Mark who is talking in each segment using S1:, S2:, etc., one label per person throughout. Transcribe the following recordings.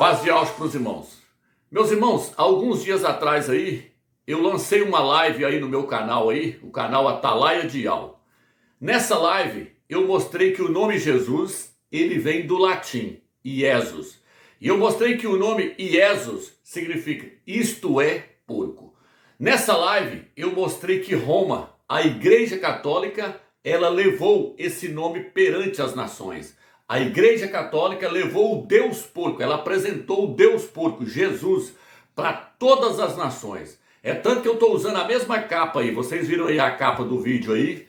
S1: Paz de alto para os irmãos. Meus irmãos, alguns dias atrás aí, eu lancei uma live aí no meu canal aí, o canal Atalaia de Al. Nessa live, eu mostrei que o nome Jesus, ele vem do latim, Iesus. E eu mostrei que o nome Iesus significa isto é porco. Nessa live, eu mostrei que Roma, a Igreja Católica, ela levou esse nome perante as nações. A Igreja Católica levou o Deus porco, ela apresentou o Deus porco, Jesus, para todas as nações. É tanto que eu estou usando a mesma capa aí, vocês viram aí a capa do vídeo aí,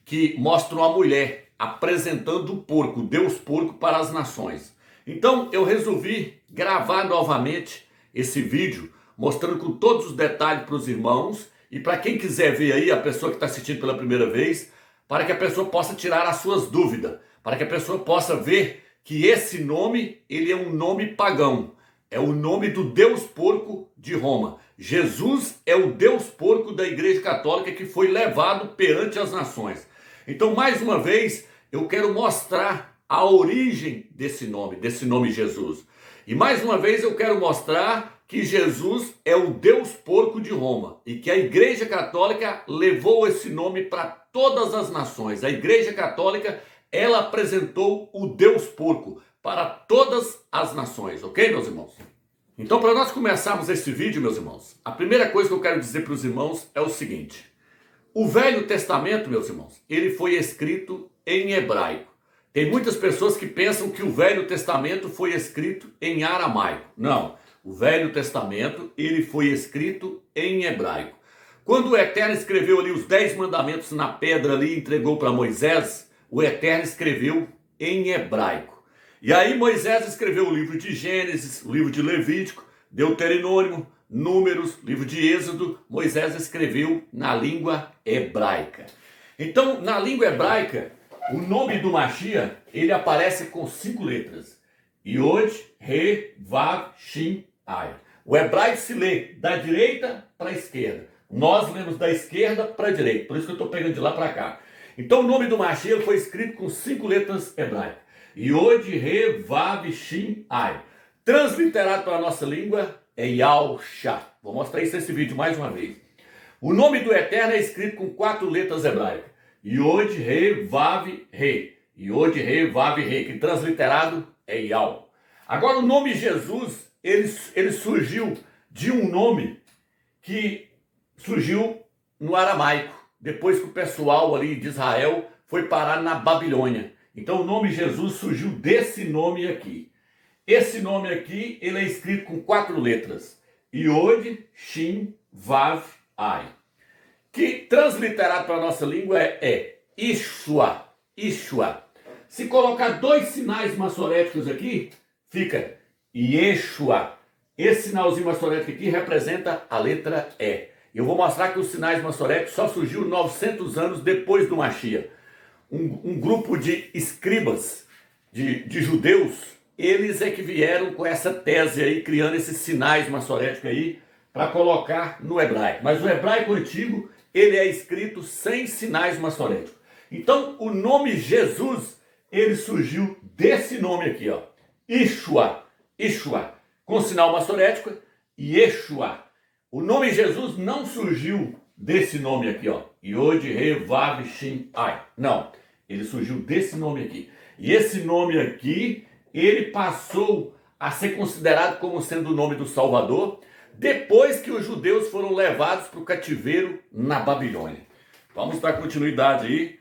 S1: que mostra uma mulher apresentando o porco, o Deus porco para as nações. Então eu resolvi gravar novamente esse vídeo, mostrando com todos os detalhes para os irmãos e para quem quiser ver aí, a pessoa que está assistindo pela primeira vez, para que a pessoa possa tirar as suas dúvidas, para que a pessoa possa ver que esse nome, ele é um nome pagão, é o nome do Deus porco de Roma. Jesus é o Deus porco da Igreja Católica que foi levado perante as nações. Então, mais uma vez, eu quero mostrar a origem desse nome Jesus. E mais uma vez eu quero mostrar que Jesus é o Deus porco de Roma e que a Igreja Católica levou esse nome para todas as nações. A Igreja Católica, ela apresentou o Deus porco para todas as nações, ok, meus irmãos? Então, para nós começarmos esse vídeo, meus irmãos, a primeira coisa que eu quero dizer para os irmãos é o seguinte: o Velho Testamento, meus irmãos, ele foi escrito em hebraico. Tem muitas pessoas que pensam que o Velho Testamento foi escrito em aramaico. Não, o Velho Testamento, ele foi escrito em hebraico. Quando o Eterno escreveu ali os 10 mandamentos na pedra ali e entregou para Moisés, o Eterno escreveu em hebraico. E aí Moisés escreveu o livro de Gênesis, o livro de Levítico, Deuteronômio, Números, livro de Êxodo. Moisés escreveu na língua hebraica. Então, na língua hebraica, o nome do Mashiach, ele aparece com 5 letras. Yod, Re, Vav, Shin, Ai. O hebraico se lê da direita para a esquerda. Nós lemos da esquerda para a direita. Por isso que eu estou pegando de lá para cá. Então o nome do Mashiach foi escrito com 5 letras hebraicas. Yod, Re, Vav, Shin, Ai. Transliterado para a nossa língua é Yahshua. Vou mostrar isso nesse vídeo mais uma vez. O nome do Eterno é escrito com 4 letras hebraicas. Yod, Re, Vav, Re. Yod, Re, Vav, Re, que transliterado é Yal. Agora o nome Jesus, ele surgiu de um nome que surgiu no aramaico, depois que o pessoal ali de Israel foi parar na Babilônia. Então o nome Jesus surgiu desse nome aqui. Esse nome aqui, ele é escrito com 4 letras. Yod, Shin, Vav, Ai. Que transliterado para a nossa língua é Yeshua. Yeshua. Se colocar 2 sinais maçoréticos aqui, fica Yeshua. Esse sinalzinho maçorético aqui representa a letra E. Eu vou mostrar que os sinais maçoréticos só surgiu 900 anos depois do Mashiach. Um grupo de escribas, de judeus, eles é que vieram com essa tese aí, criando esses sinais maçoréticos aí, para colocar no hebraico. Mas o hebraico antigo, ele é escrito sem sinais maçoréticos. Então, o nome Jesus, ele surgiu desse nome aqui, ó. Yeshua. Yeshua. Com sinal maçorético, Yeshua. O nome Jesus não surgiu desse nome aqui, ó. Yod, Re, Vav, Shin, Ai. Não. Ele surgiu desse nome aqui. E esse nome aqui, ele passou a ser considerado como sendo o nome do Salvador, depois que os judeus foram levados para o cativeiro na Babilônia. Vamos dar continuidade aí,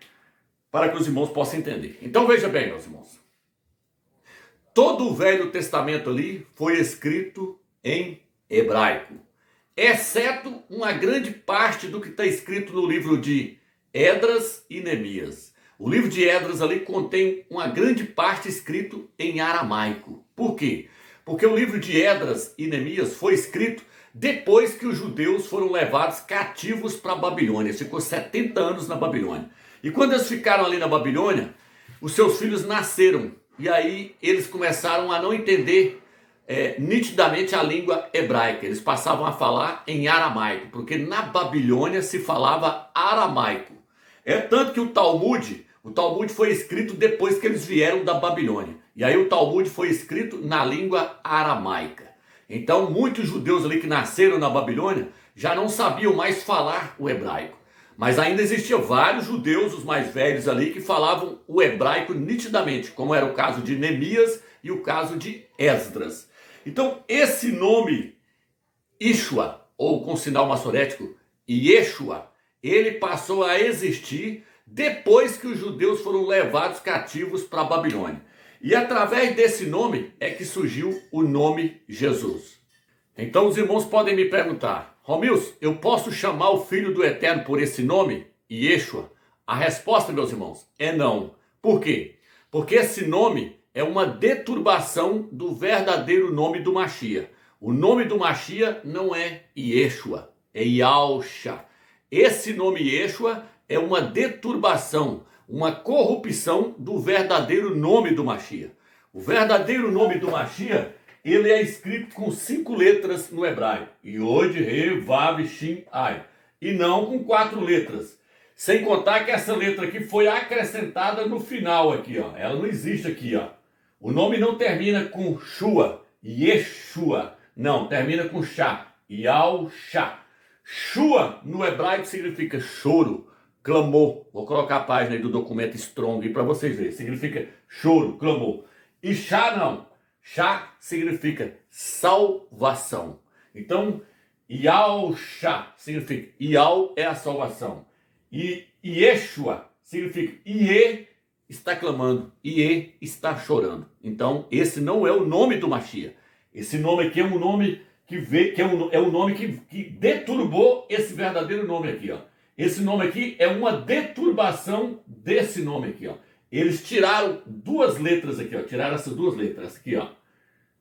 S1: para que os irmãos possam entender. Então veja bem, meus irmãos. Todo o Velho Testamento ali foi escrito em hebraico, exceto uma grande parte do que está escrito no livro de Esdras e Neemias. O livro de Esdras ali contém uma grande parte escrito em aramaico. Por quê? Porque o livro de Esdras e Neemias foi escrito depois que os judeus foram levados cativos para a Babilônia. Ficou 70 anos na Babilônia. E quando eles ficaram ali na Babilônia, os seus filhos nasceram. E aí eles começaram a não entender nitidamente a língua hebraica. Eles passavam a falar em aramaico, porque na Babilônia se falava aramaico. É tanto que o Talmud foi escrito depois que eles vieram da Babilônia. E aí o Talmud foi escrito na língua aramaica. Então muitos judeus ali que nasceram na Babilônia já não sabiam mais falar o hebraico. Mas ainda existiam vários judeus, os mais velhos ali, que falavam o hebraico nitidamente, como era o caso de Neemias e o caso de Esdras. Então esse nome Ishua, ou com sinal maçorético Yeshua, ele passou a existir depois que os judeus foram levados cativos para a Babilônia. E através desse nome é que surgiu o nome Jesus. Então os irmãos podem me perguntar: Romilson, eu posso chamar o Filho do Eterno por esse nome, Yeshua? A resposta, meus irmãos, é não. Por quê? Porque esse nome é uma deturbação do verdadeiro nome do Mashiach. O nome do Mashiach não é Yeshua, é Yahusha. Esse nome Yeshua é uma deturbação, uma corrupção do verdadeiro nome do Mashiach. O verdadeiro nome do Mashiach, ele é escrito com 5 letras no hebraico. Yod, He, Vav, Shin, Ai. E não com 4 letras. Sem contar que essa letra aqui foi acrescentada no final aqui, ó. Ela não existe aqui, ó. O nome não termina com Shua, Yeshua. Não, termina com Shá, Yahusha. Shua no hebraico significa choro, clamor. Vou colocar a página aí do documento Strong para vocês verem. Significa choro, clamor. E Shá não. Shá significa salvação. Então, Yahusha significa Yah é a salvação. E Yeshua significa Ie está clamando, Ie está chorando. Então, esse não é o nome do Mashiach. Esse nome aqui é um nome é um nome que deturbou esse verdadeiro nome aqui, ó. Esse nome aqui é uma deturbação desse nome aqui, ó. Eles tiraram 2 letras aqui, ó. Tiraram essas 2 letras aqui, ó. Tá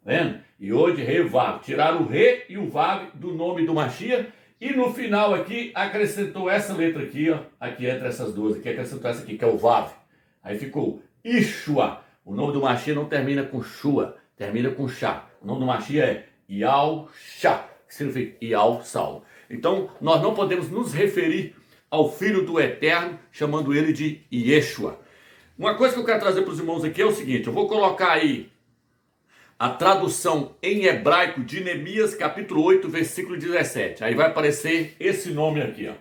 S1: vendo? Yod, He, Vav. Tiraram o Re e o Vav do nome do Mashiach. E no final aqui acrescentou essa letra aqui, ó. Aqui entre essas 2 aqui, acrescentou essa aqui, que é o Vav. Aí ficou Ishua. O nome do Mashiach não termina com Shua, termina com Shá. O nome do Mashiach é Yahusha, que significa Yah salvo. Então, nós não podemos nos referir ao Filho do Eterno, chamando ele de Yeshua. Uma coisa que eu quero trazer para os irmãos aqui é o seguinte: eu vou colocar aí a tradução em hebraico de Neemias, capítulo 8, versículo 17. Aí vai aparecer esse nome aqui, ó.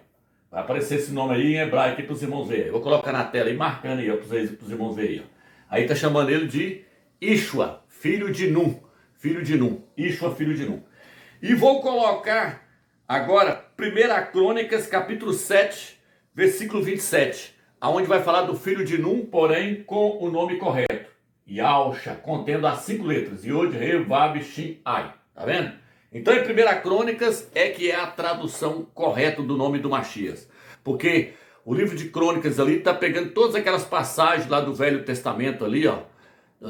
S1: Vai aparecer esse nome aí em hebraico para os irmãos verem. Eu vou colocar na tela aí, marcando aí para os irmãos verem. Aí está chamando ele de Ishua, filho de Num. Filho de Num. Ishua, filho de Num. E vou colocar agora 1 Crônicas, capítulo 7, versículo 27. Aonde vai falar do filho de Num, porém com o nome correto. Yahusha, contendo as 5 letras. Yod, He, Vav, Shin, Ai. Tá vendo? Então em 1 Crônicas é que é a tradução correta do nome do Mashiach. Porque o livro de Crônicas ali está pegando todas aquelas passagens lá do Velho Testamento ali, ó.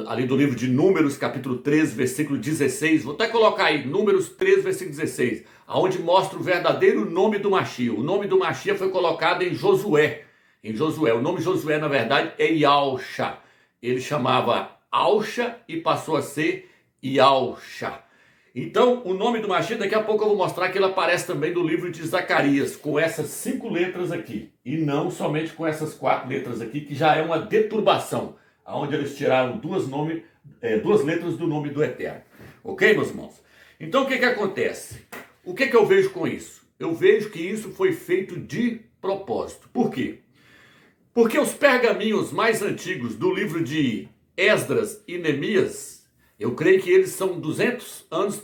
S1: Ali do livro de Números, capítulo 13, versículo 16. Vou até colocar aí, Números 13, versículo 16. Aonde mostra o verdadeiro nome do Mashiach. O nome do Mashiach foi colocado em Josué. Em Josué. O nome Josué, na verdade, é Yahusha. Ele chamava Ausha e passou a ser Yahusha. Então, o nome do Mashiach, daqui a pouco eu vou mostrar que ele aparece também no livro de Zacarias, com essas 5 letras aqui. E não somente com essas 4 letras aqui, que já é uma deturbação, onde eles tiraram 2 letras do nome do Eterno. Ok, meus irmãos? Então, o que acontece? O que eu vejo com isso? Eu vejo que isso foi feito de propósito. Por quê? Porque os pergaminhos mais antigos do livro de Esdras e Neemias, eu creio que eles são 200 anos,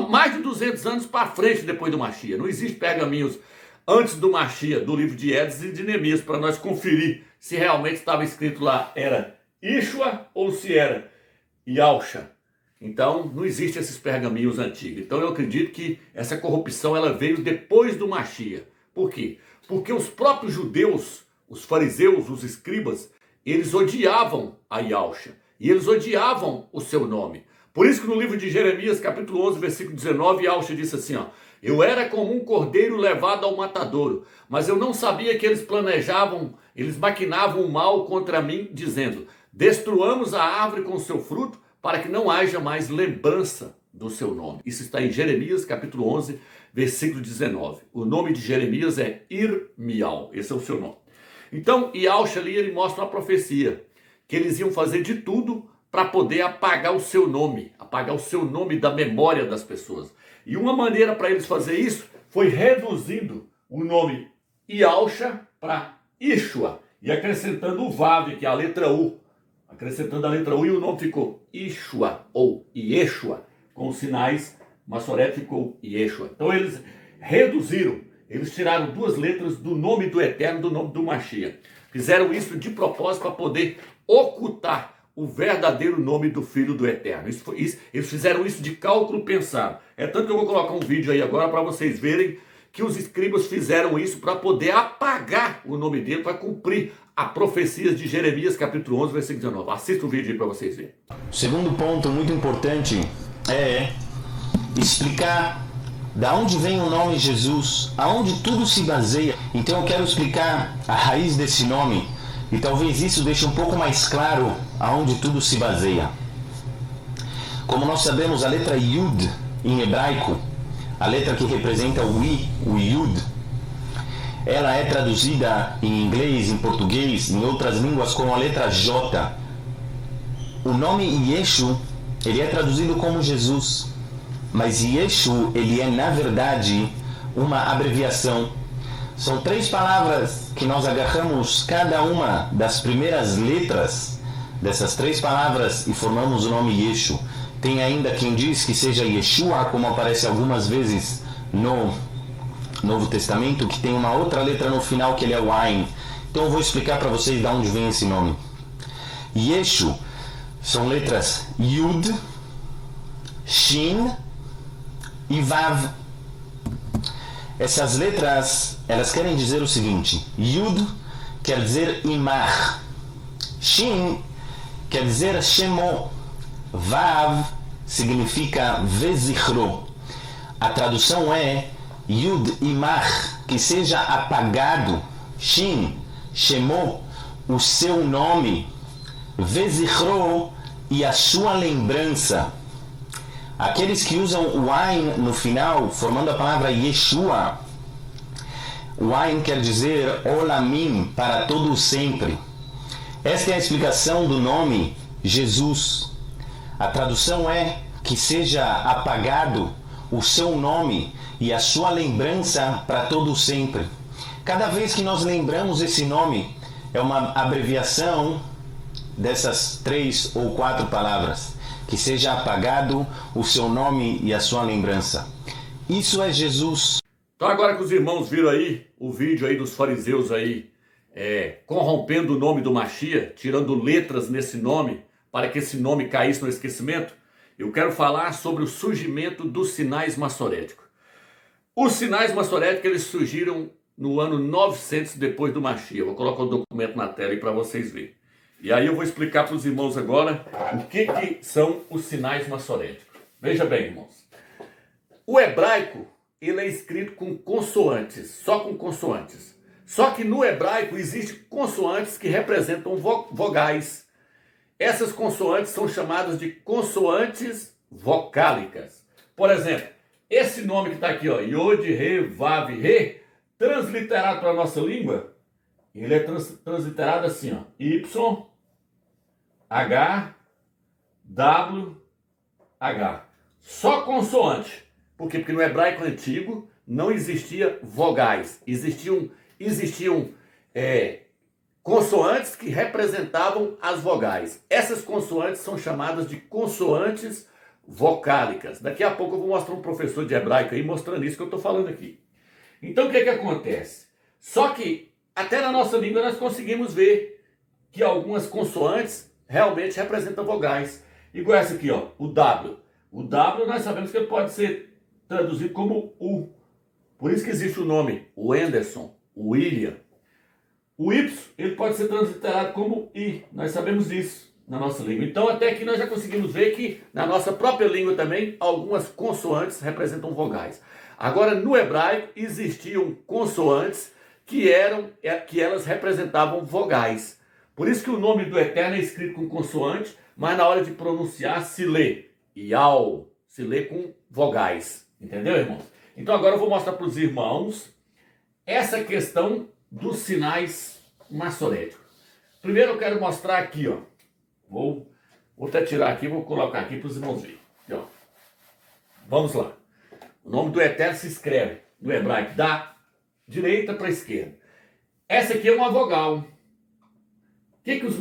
S1: mais de 200 anos para frente depois do Mashiach. Não existe pergaminhos antes do Mashiach, do livro de Esdras e de Neemias, para nós conferir se realmente estava escrito lá, era Ishua ou se era Yahusha. Então, não existem esses pergaminhos antigos. Então, eu acredito que essa corrupção ela veio depois do Mashiach. Por quê? Porque os próprios judeus, os fariseus, os escribas, eles odiavam a Yahusha. E eles odiavam o seu nome. Por isso que no livro de Jeremias, capítulo 11, versículo 19, Yahusha disse assim, ó: eu era como um cordeiro levado ao matadouro, mas eu não sabia que eles maquinavam o mal contra mim, dizendo: destruamos a árvore com o seu fruto, para que não haja mais lembrança do seu nome. Isso está em Jeremias, capítulo 11, versículo 19. O nome de Jeremias é Irmial, esse é o seu nome. Então, Yahusha ali, ele mostra uma profecia, que eles iam fazer de tudo para poder apagar o seu nome da memória das pessoas. E uma maneira para eles fazer isso foi reduzindo o nome Yahusha para Yeshua e acrescentando o Vav, que é a letra U. Acrescentando a letra U e o nome ficou Yeshua ou Yeshua. Com os sinais maçoréticos ficou Yeshua. Então eles reduziram, eles tiraram 2 letras do nome do Eterno, do nome do Mashiach. Fizeram isso de propósito para poder ocultar o verdadeiro nome do Filho do Eterno. Eles fizeram isso de cálculo pensado. É tanto que eu vou colocar um vídeo aí agora para vocês verem que os escribas fizeram isso para poder apagar o nome dele, para cumprir a profecia de Jeremias capítulo 11, versículo 19. Assista o vídeo aí para vocês verem.
S2: O segundo ponto muito importante é explicar da onde vem o nome Jesus, aonde tudo se baseia. Então eu quero explicar a raiz desse nome e talvez isso deixe um pouco mais claro aonde tudo se baseia. Como nós sabemos, a letra Yud em hebraico, a letra que representa o I, o Yud, ela é traduzida em inglês, em português, em outras línguas como a letra J. O nome Yeshu, ele é traduzido como Jesus, mas Yeshu, ele é na verdade uma abreviação. São 3 palavras que nós agarramos cada uma das primeiras letras dessas 3 palavras e formamos o nome Yeshu. Tem ainda quem diz que seja Yeshua, como aparece algumas vezes no Novo Testamento, que tem uma outra letra no final que ele é o Ain. Então eu vou explicar para vocês de onde vem esse nome. Yeshu são letras Yud, Shin e Vav. Essas letras, elas querem dizer o seguinte: Yud quer dizer Imar, Shin quer dizer Shemo, Vav significa Vezichro. A tradução é Yud Imar, que seja apagado, Shin, Shemo, o seu nome, Vezichro, e a sua lembrança. Aqueles que usam o Ain no final, formando a palavra Yeshua, o Ain quer dizer Olamim, para todo sempre. Esta é a explicação do nome Jesus. A tradução é que seja apagado o seu nome e a sua lembrança para todo sempre. Cada vez que nós lembramos esse nome, é uma abreviação dessas 3 ou 4 palavras. Que seja apagado o seu nome e a sua lembrança. Isso é Jesus.
S1: Então agora que os irmãos viram aí o vídeo aí dos fariseus aí corrompendo o nome do Mashiach, tirando letras nesse nome, para que esse nome caísse no esquecimento, eu quero falar sobre o surgimento dos sinais maçoréticos. Os sinais maçoréticos, eles surgiram no ano 900 depois do Mashiach. Eu vou colocar o documento na tela aí para vocês verem. E aí eu vou explicar para os irmãos agora o que são os sinais maçoréticos. Veja bem, irmãos. O hebraico, ele é escrito com consoantes, só com consoantes. Só que no hebraico existem consoantes que representam vogais. Essas consoantes são chamadas de consoantes vocálicas. Por exemplo, esse nome que está aqui, ó, Yod, Re, Vav, Re, transliterado para a nossa língua, ele é transliterado assim, ó, Y, H, W, H. Só consoante. Por quê? Porque no hebraico antigo não existia vogais. Existiam consoantes que representavam as vogais. Essas consoantes são chamadas de consoantes vocálicas. Daqui a pouco eu vou mostrar um professor de hebraico aí mostrando isso que eu estou falando aqui. Então o que acontece? Só que até na nossa língua nós conseguimos ver que algumas consoantes realmente representam vogais. Igual essa aqui, ó, o W. O W nós sabemos que ele pode ser traduzido como U. Por isso que existe o nome, o Anderson, o William. O Y, ele pode ser transliterado como I. Nós sabemos disso na nossa língua. Então até aqui nós já conseguimos ver que na nossa própria língua também algumas consoantes representam vogais. Agora no hebraico existiam consoantes que elas representavam vogais. Por isso que o nome do Eterno é escrito com consoante, mas na hora de pronunciar se lê Yal, se lê com vogais. Entendeu, irmãos? Então agora eu vou mostrar para os irmãos essa questão dos sinais maçoréticos. Primeiro eu quero mostrar aqui, ó. Vou Vou até tirar aqui, vou colocar aqui para os irmãos verem. Aqui, ó. Vamos lá. O nome do Eterno se escreve no hebraico da direita para a esquerda. Essa aqui é uma vogal. O que os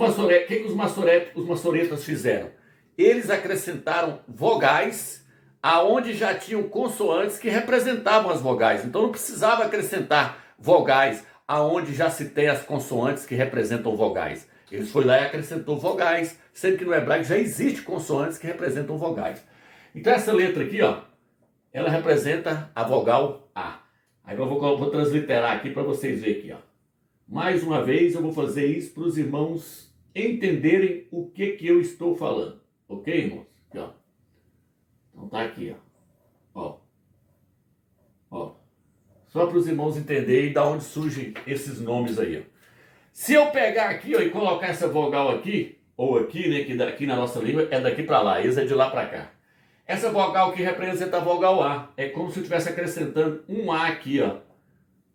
S1: maçoretas fizeram? Eles acrescentaram vogais aonde já tinham consoantes que representavam as vogais. Então não precisava acrescentar vogais aonde já se tem as consoantes que representam vogais. Eles foram lá e acrescentou vogais, sendo que no hebraico já existe consoantes que representam vogais. Então essa letra aqui, ó, ela representa a vogal A. Aí eu vou transliterar aqui para vocês verem aqui, ó. Mais uma vez eu vou fazer isso para os irmãos entenderem o que eu estou falando. Ok, irmãos? Aqui, ó. Então tá aqui, ó. Ó. Só para os irmãos entenderem de onde surgem esses nomes aí, ó. Se eu pegar aqui, ó, e colocar essa vogal aqui, ou aqui, né, que daqui na nossa língua é daqui para lá, esse é de lá para cá. Essa vogal que representa a vogal A, é como se eu estivesse acrescentando um A aqui, ó,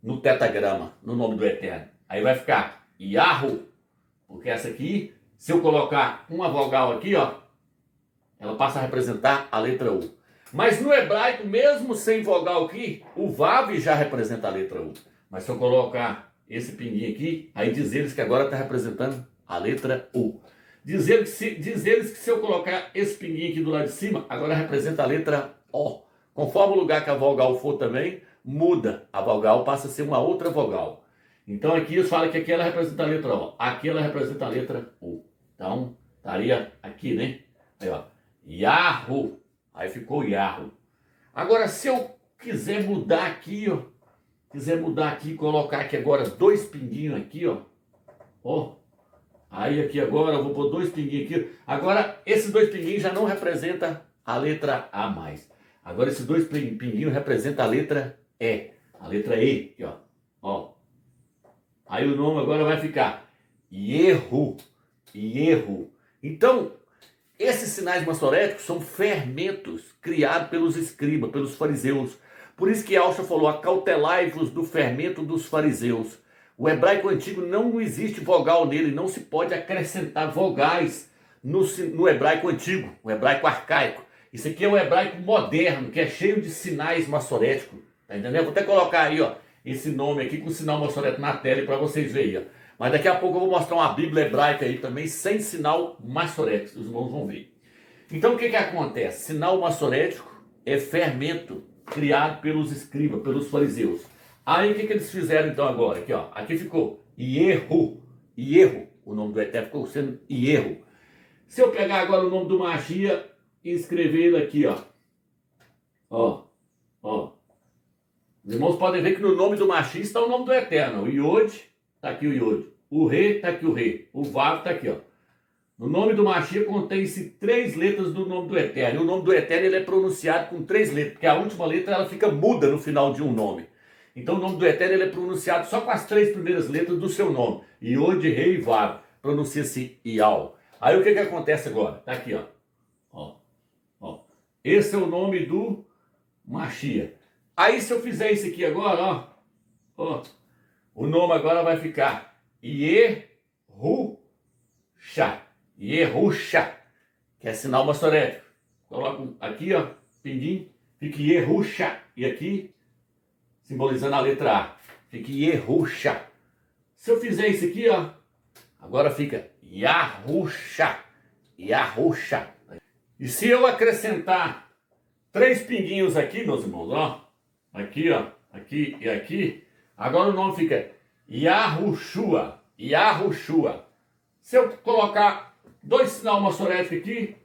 S1: no tetagrama, no nome do Eterno. Aí vai ficar Yahu, porque essa aqui, se eu colocar uma vogal aqui, ó, ela passa a representar a letra U. Mas no hebraico, mesmo sem vogal aqui, o Vav já representa a letra U. Mas se eu colocar esse pinguinho aqui, aí diz eles que agora está representando a letra U. Diz eles que se eu colocar esse pinguinho aqui do lado de cima, agora representa a letra O. Conforme o lugar que a vogal for também, muda. A vogal passa a ser uma outra vogal. Então aqui eles falam que aqui ela representa a letra O, aqui ela representa a letra U. Então, estaria aqui, né? Aí, ó. Yahu. Aí ficou Yahu. Agora, se eu quiser mudar aqui, ó. Colocar aqui agora dois pinguinhos aqui, ó. Ó. Aí aqui agora eu vou pôr dois pinguinhos aqui. Agora, esses dois pinguinhos já não representam a letra A mais. Agora, esses dois pinguinhos representam a letra E. A letra E, aqui, ó. Ó. Aí o nome agora vai ficar Yehu. Yehu. Então, esses sinais maçoréticos são fermentos criados pelos escribas, pelos fariseus. Por isso que Alcha falou, acautelai-vos do fermento dos fariseus. O hebraico antigo não existe vogal nele, não se pode acrescentar vogais no hebraico antigo, o hebraico arcaico. Isso aqui é o hebraico moderno, que é cheio de sinais maçoréticos. Tá entendendo? Vou até colocar aí, ó, esse nome aqui com o sinal maçorético na tela para vocês verem, ó. Mas daqui a pouco eu vou mostrar uma Bíblia hebraica aí também, sem sinal maçorético, os irmãos vão ver. Então o que acontece? Sinal maçorético é fermento criado pelos escribas, pelos fariseus. Aí o que eles fizeram então agora? Aqui, ó, aqui ficou Yehu. Yehu, o nome do Eterno ficou sendo Yehu. Se eu pegar agora o nome do Machia e escrever ele aqui, ó. Ó, ó. Os irmãos podem ver que no nome do Machia está o nome do Eterno. O Yod, está aqui o Yod. O Re, está aqui o Re. O Vav está aqui, ó. No nome do Machia contém-se 3 letras do nome do Eterno. E o nome do Eterno ele é pronunciado com 3 letras, porque a última letra ela fica muda no final de um nome. Então o nome do Eterno ele é pronunciado só com as 3 primeiras letras do seu nome. Yod, Re e Vav. Pronuncia-se Ial. Aí o que acontece agora? Está aqui, ó. Ó. Ó. Esse é o nome do Machia. Aí se eu fizer isso aqui agora, ó. Ó. O nome agora vai ficar Yehusha. Yehusha, que é sinal maçorético. Coloco aqui, ó, pinguim, fica Yehusha. E aqui, simbolizando a letra A, fica Yehusha. Se eu fizer isso aqui, ó, agora fica Yahusha. Yahusha. E se eu acrescentar 3 pinguinhos aqui, meus irmãos, ó, aqui, ó, aqui e aqui, agora o nome fica Yahushua. Yahushua. Se eu colocar 2 sinal maçoréticos aqui,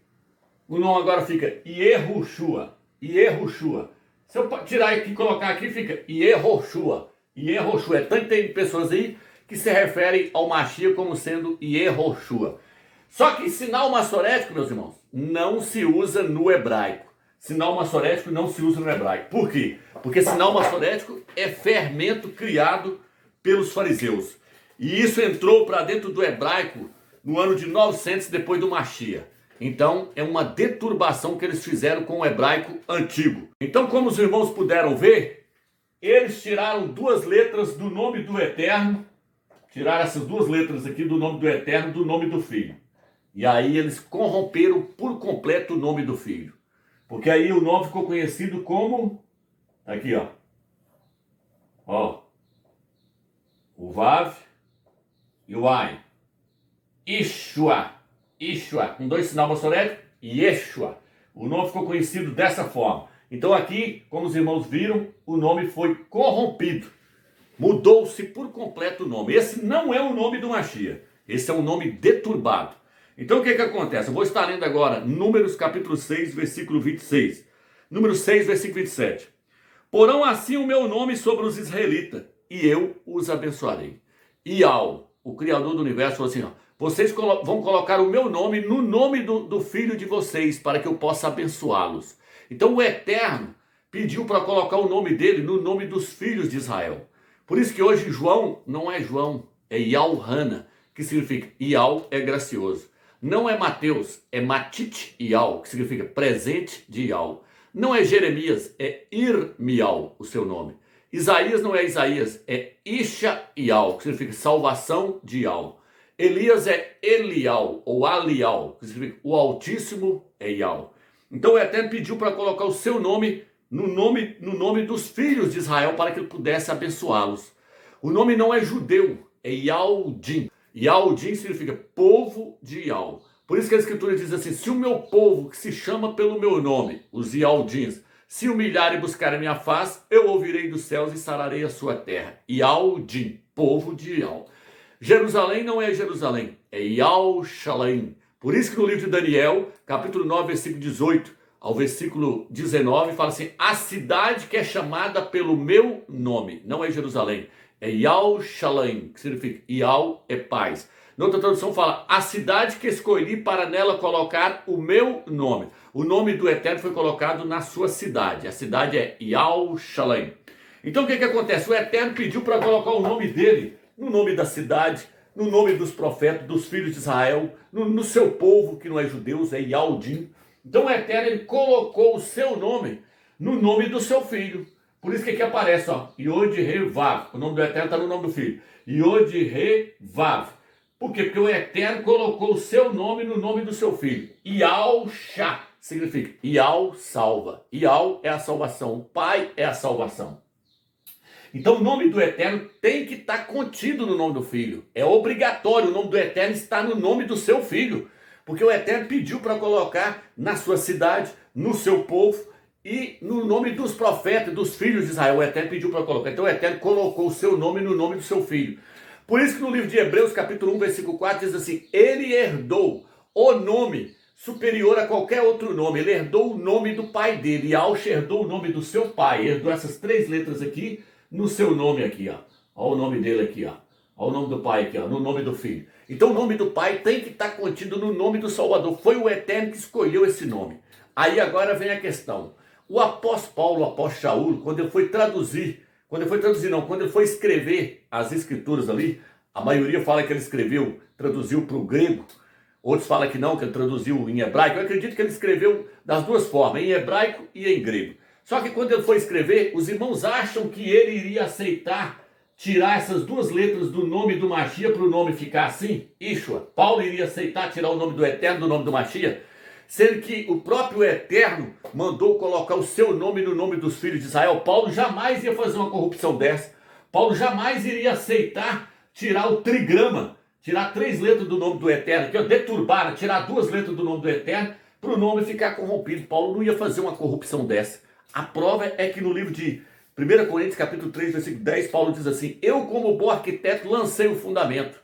S1: o nome agora fica Yehoshua. Yehoshua. Se eu tirar aqui e colocar aqui, fica Yehoshua. Yehoshua. É tanto que tem pessoas aí que se referem ao Mashiach como sendo Yehoshua. Só que sinal maçorético, meus irmãos, não se usa no hebraico. Sinal maçorético não se usa no hebraico. Por quê? Porque sinal maçorético é fermento criado pelos fariseus. E isso entrou para dentro do hebraico no ano de 900 depois do Mashiach. Então é uma deturbação que eles fizeram com o hebraico antigo. Então, como os irmãos puderam ver, eles tiraram 2 letras do nome do Eterno, tiraram essas 2 letras aqui do nome do Eterno, do nome do Filho. E aí eles corromperam por completo o nome do filho. Porque aí o nome ficou conhecido como... Aqui, ó. Ó. O Vav e o Ain. Ishua. Ishua. Com 2 sinais maçoréticos. Yeshua. O nome ficou conhecido dessa forma. Então aqui, como os irmãos viram, o nome foi corrompido. Mudou-se por completo o nome. Esse não é o nome do Mashiach. Esse é um nome deturbado. Então o que acontece? Eu vou estar lendo agora Números capítulo 6, versículo 26. Número 6, versículo 27. Porão assim o meu nome sobre os israelitas, e eu os abençoarei. Ial, o Criador do universo, falou assim, ó, vocês vão colocar o meu nome no nome do filho de vocês, para que eu possa abençoá-los. Então o Eterno pediu para colocar o nome dele no nome dos filhos de Israel. Por isso que hoje João não é João, é Ial-Hana, que significa Ial é gracioso. Não é Mateus, é Matit Ial, que significa presente de Ial. Não é Jeremias, é Irmial, o seu nome. Isaías não é Isaías, é Isha Ial, que significa salvação de Ial. Elias é Elial, ou Alial, que significa o Altíssimo é Ial. Então o Eterno pediu para colocar o seu nome no nome dos filhos de Israel, para que ele pudesse abençoá-los. O nome não é judeu, é Yaldim. Yaldim significa povo de Ial. Por isso que a Escritura diz assim, se o meu povo, que se chama pelo meu nome, os Yaldins, se humilhar e buscar a minha face, eu ouvirei dos céus e sararei a sua terra. Yaldim, povo de Ial. Jerusalém não é Jerusalém, é Yal-Shalem. Por isso que no livro de Daniel, capítulo 9, versículo 18 ao versículo 19, fala assim, a cidade que é chamada pelo meu nome, não é Jerusalém, é Yal-Shalem, que significa Yal é paz. Na outra tradução fala, a cidade que escolhi para nela colocar o meu nome. O nome do Eterno foi colocado na sua cidade. A cidade é Yal-Shalem. Então o que acontece? O Eterno pediu para colocar o nome dele no nome da cidade, no nome dos profetas, dos filhos de Israel, no seu povo, que não é judeus, é Yaldim. Então o Eterno ele colocou o seu nome no nome do seu filho. Por isso que aqui aparece, ó, Yod-He-Vav. O nome do Eterno está no nome do filho. Yod-He-Vav. Por quê? Porque o Eterno colocou o seu nome no nome do seu filho. Ial-Shá significa Ial salva. Ial é a salvação. O Pai é a salvação. Então o nome do Eterno tem que estar contido no nome do Filho. É obrigatório, o nome do Eterno está no nome do seu Filho. Porque o Eterno pediu para colocar na sua cidade, no seu povo e no nome dos profetas, dos filhos de Israel. O Eterno pediu para colocar. Então o Eterno colocou o seu nome no nome do seu Filho. Por isso que no livro de Hebreus, capítulo 1, versículo 4, diz assim, ele herdou o nome superior a qualquer outro nome. Ele herdou o nome do pai dele. E Alsh herdou o nome do seu pai. Herdou essas 3 letras aqui no seu nome aqui, ó. Olha o nome dele aqui, ó. Olha o nome do pai aqui, ó. No nome do filho. Então o nome do pai tem que estar contido no nome do Salvador. Foi o Eterno que escolheu esse nome. Aí agora vem a questão. O apóstolo Paulo, o apóstolo Shaul, quando ele foi escrever as escrituras ali, a maioria fala que ele traduziu para o grego, outros falam que não, que ele traduziu em hebraico. Eu acredito que ele escreveu das duas formas, em hebraico e em grego. Só que quando ele foi escrever, os irmãos acham que ele iria aceitar tirar essas 2 letras do nome do Mashiach para o nome ficar assim, Ishua. Paulo iria aceitar tirar o nome do Eterno do nome do Mashiach, sendo que o próprio Eterno mandou colocar o seu nome no nome dos filhos de Israel. Paulo jamais ia fazer uma corrupção dessa. Paulo jamais iria aceitar tirar o trigrama, tirar 3 letras do nome do Eterno, que é deturbar, tirar 2 letras do nome do Eterno para o nome ficar corrompido. Paulo não ia fazer uma corrupção dessa. A prova é que no livro de 1 Coríntios, capítulo 3, versículo 10, Paulo diz assim, eu como bom arquiteto lancei o fundamento,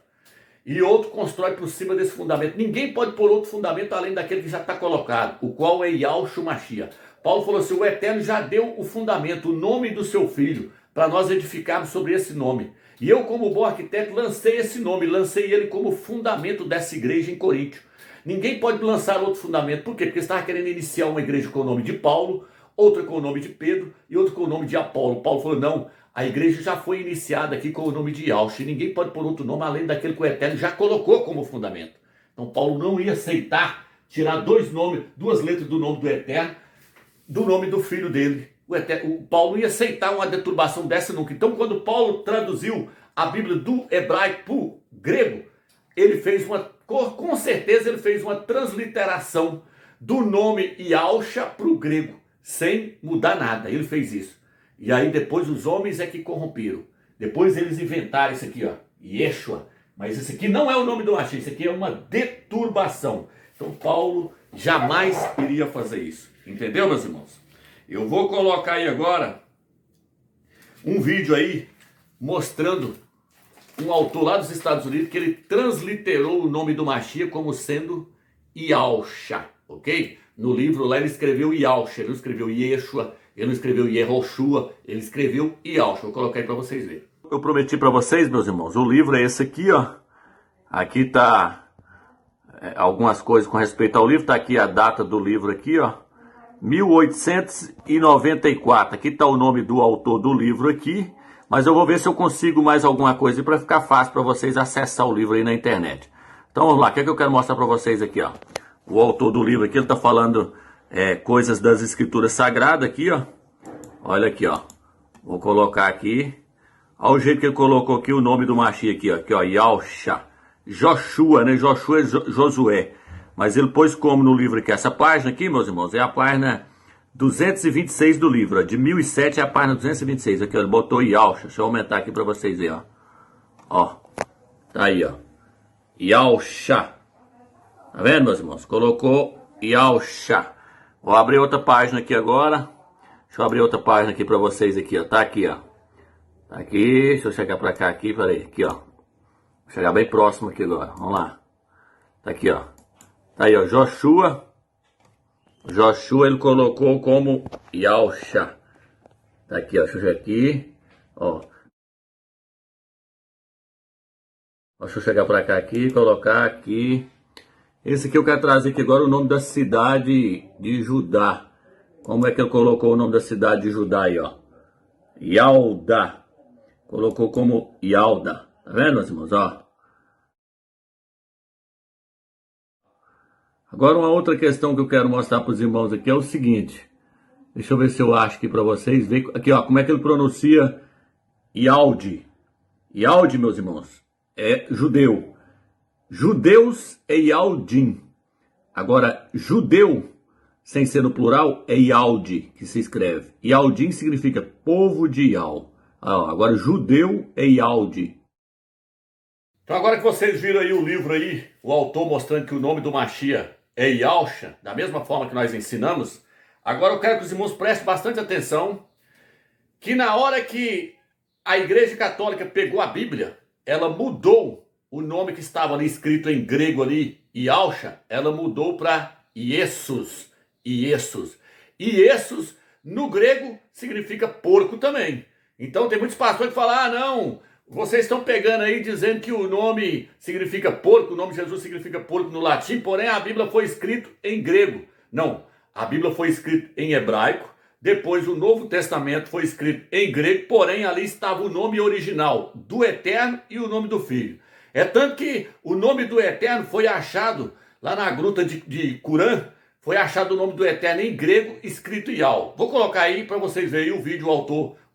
S1: e outro constrói por cima desse fundamento. Ninguém pode pôr outro fundamento além daquele que já está colocado, o qual é Yahshua Mashiach. Paulo falou assim, o Eterno já deu o fundamento, o nome do seu filho, para nós edificarmos sobre esse nome. E eu como bom arquiteto lancei esse nome, lancei ele como fundamento dessa igreja em Coríntio. Ninguém pode lançar outro fundamento. Por quê? Porque estava querendo iniciar uma igreja com o nome de Paulo, outra com o nome de Pedro e outra com o nome de Apolo. Paulo falou, não, a igreja já foi iniciada aqui com o nome de Yahshua. Ninguém pode pôr outro nome além daquele que o Eterno já colocou como fundamento. Então Paulo não ia aceitar tirar 2 letras do nome do Eterno, do nome do filho dele. O Paulo não ia aceitar uma deturbação dessa nunca. Então quando Paulo traduziu a Bíblia do hebraico para o grego, ele fez uma Com certeza ele fez uma transliteração do nome Yahusha para o grego, sem mudar nada. Ele fez isso. E aí depois os homens é que corromperam. Depois eles inventaram isso aqui, ó, Yeshua. Mas isso aqui não é o nome do Mashiach, isso aqui é uma deturbação. Então Paulo jamais iria fazer isso. Entendeu, meus irmãos? Eu vou colocar aí agora um vídeo aí mostrando um autor lá dos Estados Unidos que ele transliterou o nome do Mashiach como sendo Yahusha, ok? No livro lá ele escreveu Yahusha, ele não escreveu Yeshua, ele não escreveu Yehoshua, ele escreveu Yahusha. Vou colocar aí para vocês verem. Eu prometi para vocês, meus irmãos, o livro é esse aqui, ó. Aqui tá algumas coisas com respeito ao livro, tá aqui a data do livro aqui, ó. 1894. Aqui tá o nome do autor do livro aqui. Mas eu vou ver se eu consigo mais alguma coisa para ficar fácil para vocês acessar o livro aí na internet. Então vamos lá, o que é que eu quero mostrar para vocês aqui, ó. O autor do livro aqui, ele está falando coisas das escrituras sagradas aqui, ó. Olha aqui, ó. Vou colocar aqui. Olha o jeito que ele colocou aqui o nome do Mashiach aqui, ó. Yahusha. Joshua, né? Joshua é Josué. Mas ele pôs como no livro aqui. Essa página aqui, meus irmãos, é a página 226 do livro, ó. De 1007 é a página 226. Aqui, ó, ele botou Yahusha. Deixa eu aumentar aqui para vocês verem, ó. Ó, tá aí, ó. Yahusha. Tá vendo, meus irmãos? Colocou Yahusha. Vou abrir outra página aqui agora. Deixa eu abrir outra página aqui para vocês aqui, ó. Tá aqui, ó. Tá aqui. Deixa eu chegar para cá aqui, peraí. Aqui, ó. Vou chegar bem próximo aqui agora. Vamos lá. Tá aqui, ó. Tá aí, ó. Joshua. Joshua ele colocou como Yahusha. Tá aqui, ó. Deixa eu ver aqui. Ó. Deixa eu chegar pra cá aqui e colocar aqui. Esse aqui eu quero trazer aqui agora o nome da cidade de Judá. Como é que ele colocou o nome da cidade de Judá aí, ó? Yalda. Colocou como Yalda. Tá vendo, meus irmãos? Ó. Agora uma outra questão que eu quero mostrar para os irmãos aqui é o seguinte. Deixa eu ver se eu acho aqui para vocês. Aqui, ó, como é que ele pronuncia Yaldi. Yaldi, meus irmãos, é judeu. Judeus é Yaldim. Agora, judeu, sem ser no plural, é Yaldi, que se escreve. Yaldim significa povo de Yal. Agora, judeu é Yaldi. Então agora que vocês viram aí o livro aí, o autor mostrando que o nome do Mashiach é Yahusha, da mesma forma que nós ensinamos, agora eu quero que os irmãos prestem bastante atenção, que na hora que a Igreja Católica pegou a Bíblia, ela mudou o nome que estava ali escrito em grego ali, Yahusha, ela mudou para Iesus. Iesus. Iesus, no grego, significa porco também. Então tem muitos pastores que falam, não, vocês estão pegando aí dizendo que o nome significa porco, o nome de Jesus significa porco no latim, porém a Bíblia foi escrita em grego. Não, a Bíblia foi escrita em hebraico, depois o Novo Testamento foi escrito em grego, porém ali estava o nome original do Eterno e o nome do Filho. É tanto que o nome do Eterno foi achado lá na gruta de Qumran, foi achado o nome do Eterno em grego, escrito Yal. Vou colocar aí para vocês verem o vídeo, o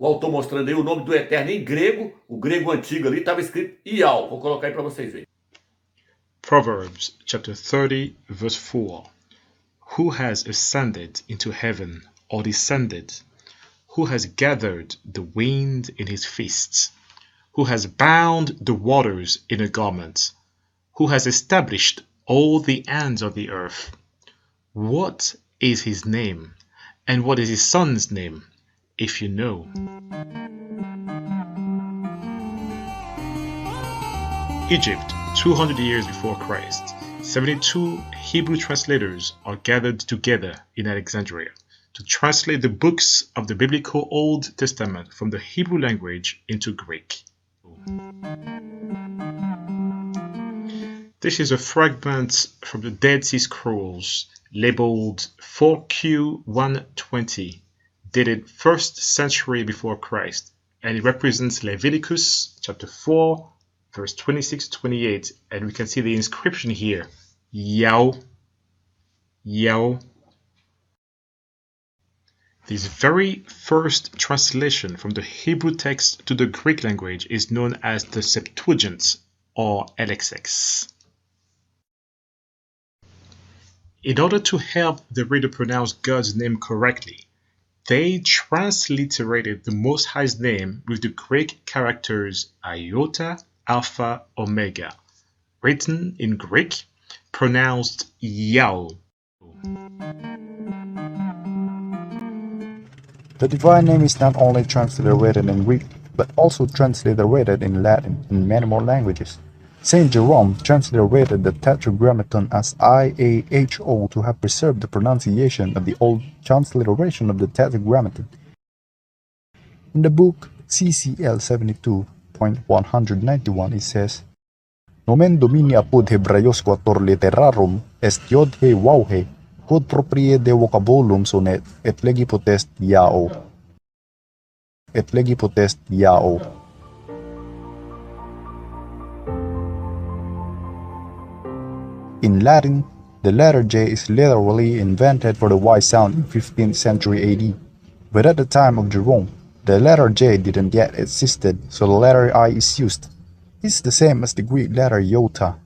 S1: autor mostrando aí o nome do Eterno em grego, o grego antigo ali estava escrito Yal. Vou colocar aí para vocês verem.
S3: Proverbs chapter 30 verse 4. Who has ascended into heaven or descended? Who has gathered the wind in his fists? Who has bound the waters in a garment? Who has established all the ends of the earth? What is his name? And what is his son's name, if you know? Egypt, 200 years before Christ, 72 Hebrew translators are gathered together in Alexandria to translate the books of the biblical Old Testament from the Hebrew language into Greek. This is a fragment from the Dead Sea Scrolls labeled 4Q120, dated 1st century before Christ, and it represents Leviticus chapter 4, verse 26-28, and we can see the inscription here, Yao, Yao. This very first translation from the Hebrew text to the Greek language is known as the Septuagint, or LXX. In order to help the reader pronounce God's name correctly, they transliterated the Most High's name with the Greek characters iota, alpha, omega, written in Greek, pronounced Yahweh.
S4: The divine name is not only transliterated in Greek, but also transliterated in Latin and many more languages. Saint Jerome transliterated the Tetragrammaton as IAHO to have preserved the pronunciation of the old transliteration of the Tetragrammaton. In the book CCL 72.191 it says, Nomen Domini apud Hebraios quator literarum est iod he wauhe, quod proprie de vocabulum sonet, et legi potest Iao. Et legi potest Iao. In Latin, the letter J is literally invented for the Y sound in 15th century AD, but at the time of Jerome, the letter J didn't yet existed, so the letter I is used. It's the same as the Greek letter iota,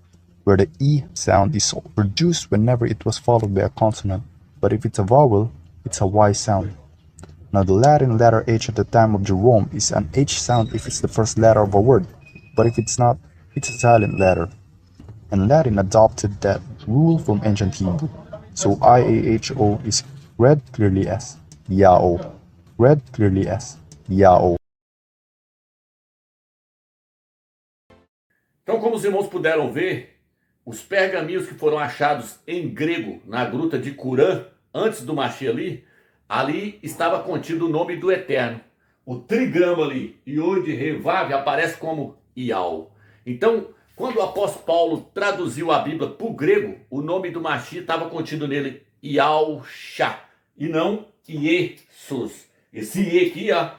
S4: where the E sound is produced whenever it was followed by a consonant, but if it's a vowel, it's a Y sound. Now the Latin letter H at the time of Jerome is an H sound if it's the first letter of a word, but if it's not, it's a silent letter. And Latin adopted that rule from ancient Hebrew, so IAHO is read clearly as Yao, read clearly as Yao.
S1: Então, como os irmãos puderam ver, os pergaminhos que foram achados em grego na gruta de Qumran, antes do Mashiach ali estava contido o nome do Eterno. O trigrama ali, Yod He Vav, aparece como Ial. Então, quando o apóstolo Paulo traduziu a Bíblia para o grego, o nome do Mashiach estava contido nele Yahshua, e não Iesus. Esse I aqui, ó,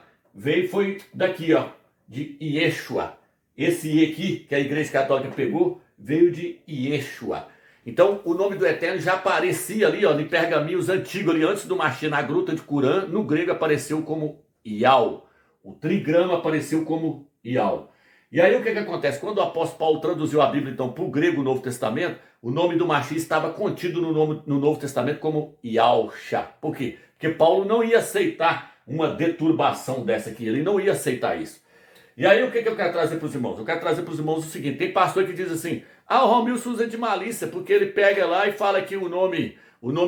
S1: foi daqui, ó, de Yeshua. Esse I aqui, que a Igreja Católica pegou, veio de Yeshua. Então, o nome do Eterno já aparecia ali, ó, em pergaminhos antigos, ali antes do Mashiach, na gruta de Qumran, no grego apareceu como Ial. O trigrama apareceu como Ial. E aí o que acontece? Quando o apóstolo Paulo traduziu a Bíblia, então, para o grego, o Novo Testamento, o nome do Mashiach estava contido no Novo Testamento como Yahshua. Por quê? Porque Paulo não ia aceitar uma deturbação dessa aqui, ele não ia aceitar isso. E aí o que eu quero trazer para os irmãos? Eu quero trazer para os irmãos o seguinte: tem pastor que diz assim, o Romilson usa de malícia, porque ele pega lá e fala que o nome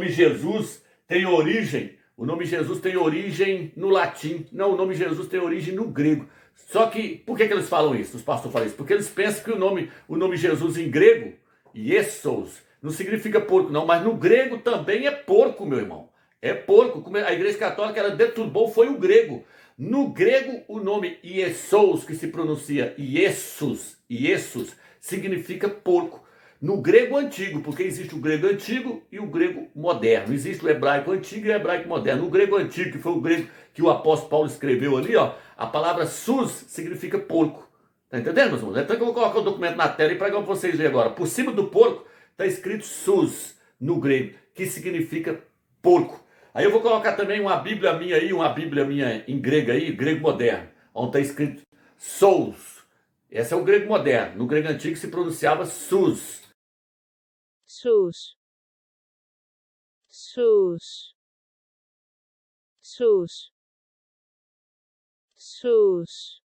S1: Jesus tem origem, o nome Jesus tem origem no latim. Não, o nome Jesus tem origem no grego. Só que, por que eles falam isso? Os pastores falam isso? Porque eles pensam que o nome Jesus em grego, Iesos, não significa porco, não, mas no grego também é porco, meu irmão. É porco. Como a Igreja Católica ela deturbou, foi o grego. No grego, o nome Iesos, que se pronuncia Iesus, significa porco. No grego antigo, porque existe o grego antigo e o grego moderno. Existe o hebraico antigo e o hebraico moderno. No grego antigo, que foi o grego que o apóstolo Paulo escreveu ali, ó, a palavra sus significa porco. Tá entendendo, meus irmãos? Então eu vou colocar o documento na tela e para vocês verem agora. Por cima do porco está escrito sus no grego, que significa porco. Aí eu vou colocar também uma Bíblia minha em grego aí, grego moderno, onde está escrito sous. Esse é o grego moderno. No grego antigo se pronunciava sus.
S5: Sus. Sus. Sus. Sus.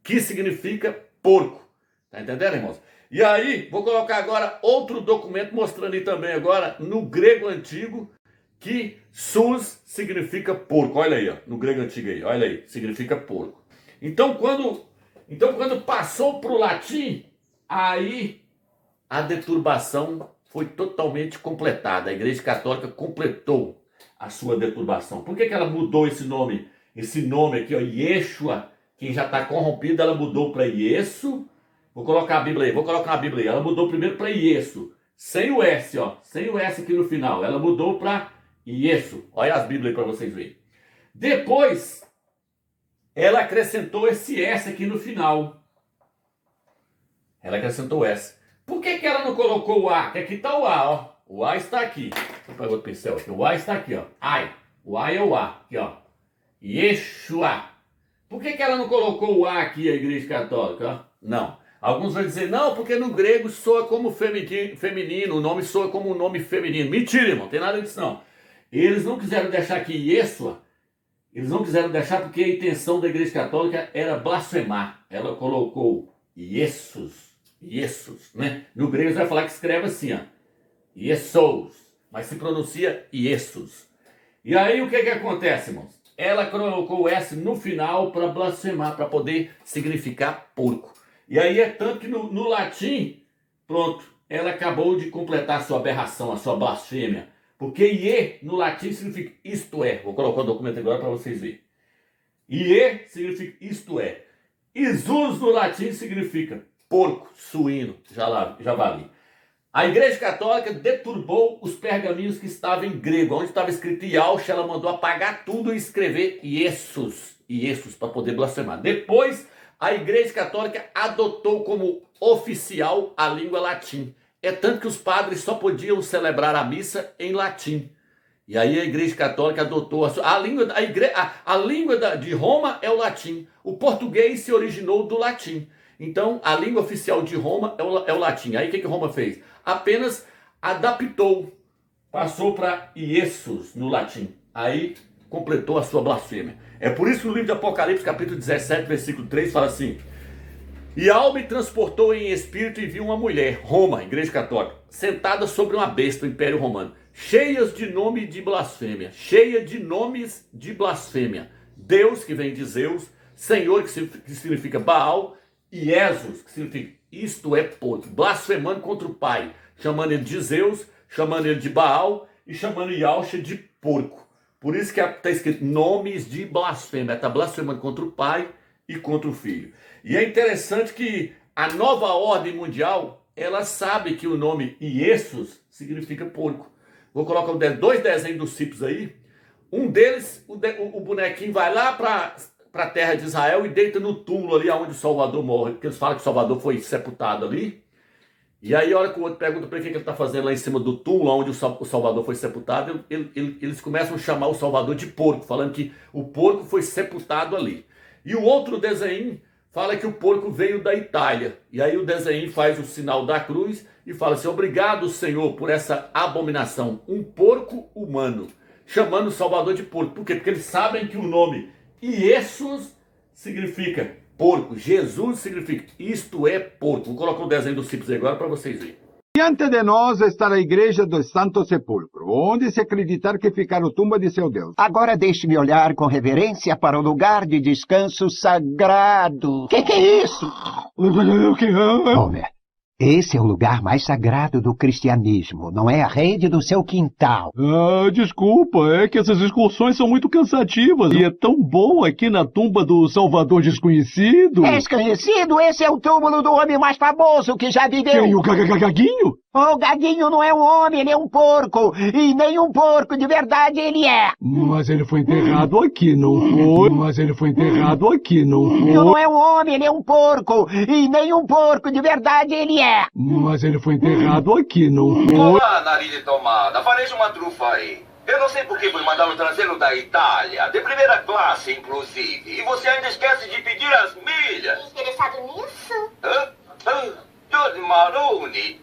S1: Que significa porco. Tá entendendo, irmãos? E aí, vou colocar agora outro documento mostrando aí também agora, no grego antigo, que sus significa porco. Olha aí, ó, no grego antigo aí, olha aí, significa porco. Então, quando passou para o latim, aí a deturbação foi totalmente completada. A Igreja Católica completou a sua deturbação. Por que ela mudou esse nome? Esse nome aqui, ó, Yeshua, quem já está corrompido, ela mudou para Iesu. Vou colocar a Bíblia aí, Ela mudou primeiro para Iesu, sem o S, ó, sem o S aqui no final. Ela mudou para Iesu. Olha as Bíblias aí para vocês verem. Depois, ela acrescentou esse S aqui no final. Ela acrescentou o S. Por que ela não colocou o A? Que aqui está o A, ó. O A está aqui. Deixa eu pegar outro pincel aqui. O A está aqui, ó. Ai. O A é o A. Aqui, ó. Yeshua. Por que ela não colocou o A aqui, a Igreja Católica? Ó? Não. Alguns vão dizer, não, porque no grego soa como feminino, o nome soa como um nome feminino. Mentira, irmão, não tem nada disso não. Eles não quiseram deixar aqui Yeshua, eles não quiseram deixar porque a intenção da Igreja Católica era blasfemar. Ela colocou Jesus, né? No grego você vai falar que escreve assim, ó, Jesus, mas se pronuncia Jesus. E aí o que acontece, irmãos? Ela colocou o S no final para blasfemar, para poder significar porco. E aí é tanto que no latim, pronto, ela acabou de completar a sua aberração, a sua blasfêmia. Porque Ie no latim significa isto é. Vou colocar o documento agora para vocês verem. Ie significa isto é. Jesus no latim significa porco, suíno, javali. A Igreja Católica deturbou os pergaminhos que estavam em grego. Onde estava escrito Yaush, ela mandou apagar tudo e escrever Jesus para poder blasfemar. Depois, a Igreja Católica adotou como oficial a língua latim. É tanto que os padres só podiam celebrar a missa em latim. E aí a Igreja Católica adotou a língua de Roma é o latim. O português se originou do latim. Então, a língua oficial de Roma é o latim. Aí o que Roma fez? Apenas adaptou, passou para Jesus no latim. Aí completou a sua blasfêmia. É por isso que no livro de Apocalipse, capítulo 17, versículo 3, fala assim: e a alma me transportou em espírito e vi uma mulher, Roma, Igreja Católica, sentada sobre uma besta, o Império Romano, cheias de nome de blasfêmia, cheia de nomes de blasfêmia. Deus, que vem de Zeus, Senhor, que significa Baal, e Jesus, que significa isto é porco, blasfemando contra o Pai, chamando ele de Zeus, chamando ele de Baal e chamando Yaush de porco. Por isso que está escrito nomes de blasfêmia, está blasfemando contra o Pai e contra o Filho. E é interessante que a nova ordem mundial, ela sabe que o nome Iesus significa porco. Vou colocar dois desenhos dos cipos aí. Um deles, o bonequinho vai lá para a terra de Israel e deita no túmulo ali onde o Salvador morre, porque eles falam que o Salvador foi sepultado ali. E aí a hora que o outro pergunta para que ele está fazendo lá em cima do túmulo onde o Salvador foi sepultado, eles começam a chamar o Salvador de porco, falando que o porco foi sepultado ali. E o outro desenho fala que o porco veio da Itália. E aí o desenho faz o sinal da cruz e fala assim: obrigado, Senhor, por essa abominação, um porco humano, chamando o Salvador de porco. Por quê? Porque eles sabem que o nome Jesus significa porco, Jesus significa isto é porco. Vou colocar o desenho dos cipos agora para vocês verem.
S6: Diante de nós está a igreja do Santo Sepulcro, onde se acreditar que fica a tumba de seu Deus.
S7: Agora deixe-me olhar com reverência para o lugar de descanso sagrado. Que é isso? Homer, esse é o lugar mais sagrado do cristianismo, não é a rede do seu quintal.
S8: Desculpa, é que essas excursões são muito cansativas. E é tão bom aqui na tumba do Salvador Desconhecido.
S7: Desconhecido? Esse é o túmulo do homem mais famoso que já viveu.
S8: Quem, o Gaguinho?
S7: O Gaguinho não é um homem, ele é um porco. E nem um porco de verdade ele é.
S8: Mas ele foi enterrado aqui, não foi? Mas ele foi enterrado aqui, não foi?
S7: Não é um homem, ele é um porco. E nem um porco de verdade ele é.
S8: Mas ele foi enterrado aqui, não foi?
S9: Olá, nariz de tomada. Fareja uma trufa aí. Eu não sei por que foi mandá-lo trazê-lo da Itália. De primeira classe, inclusive. E você ainda esquece de pedir as milhas.
S10: Interessado nisso?
S9: George Maroni,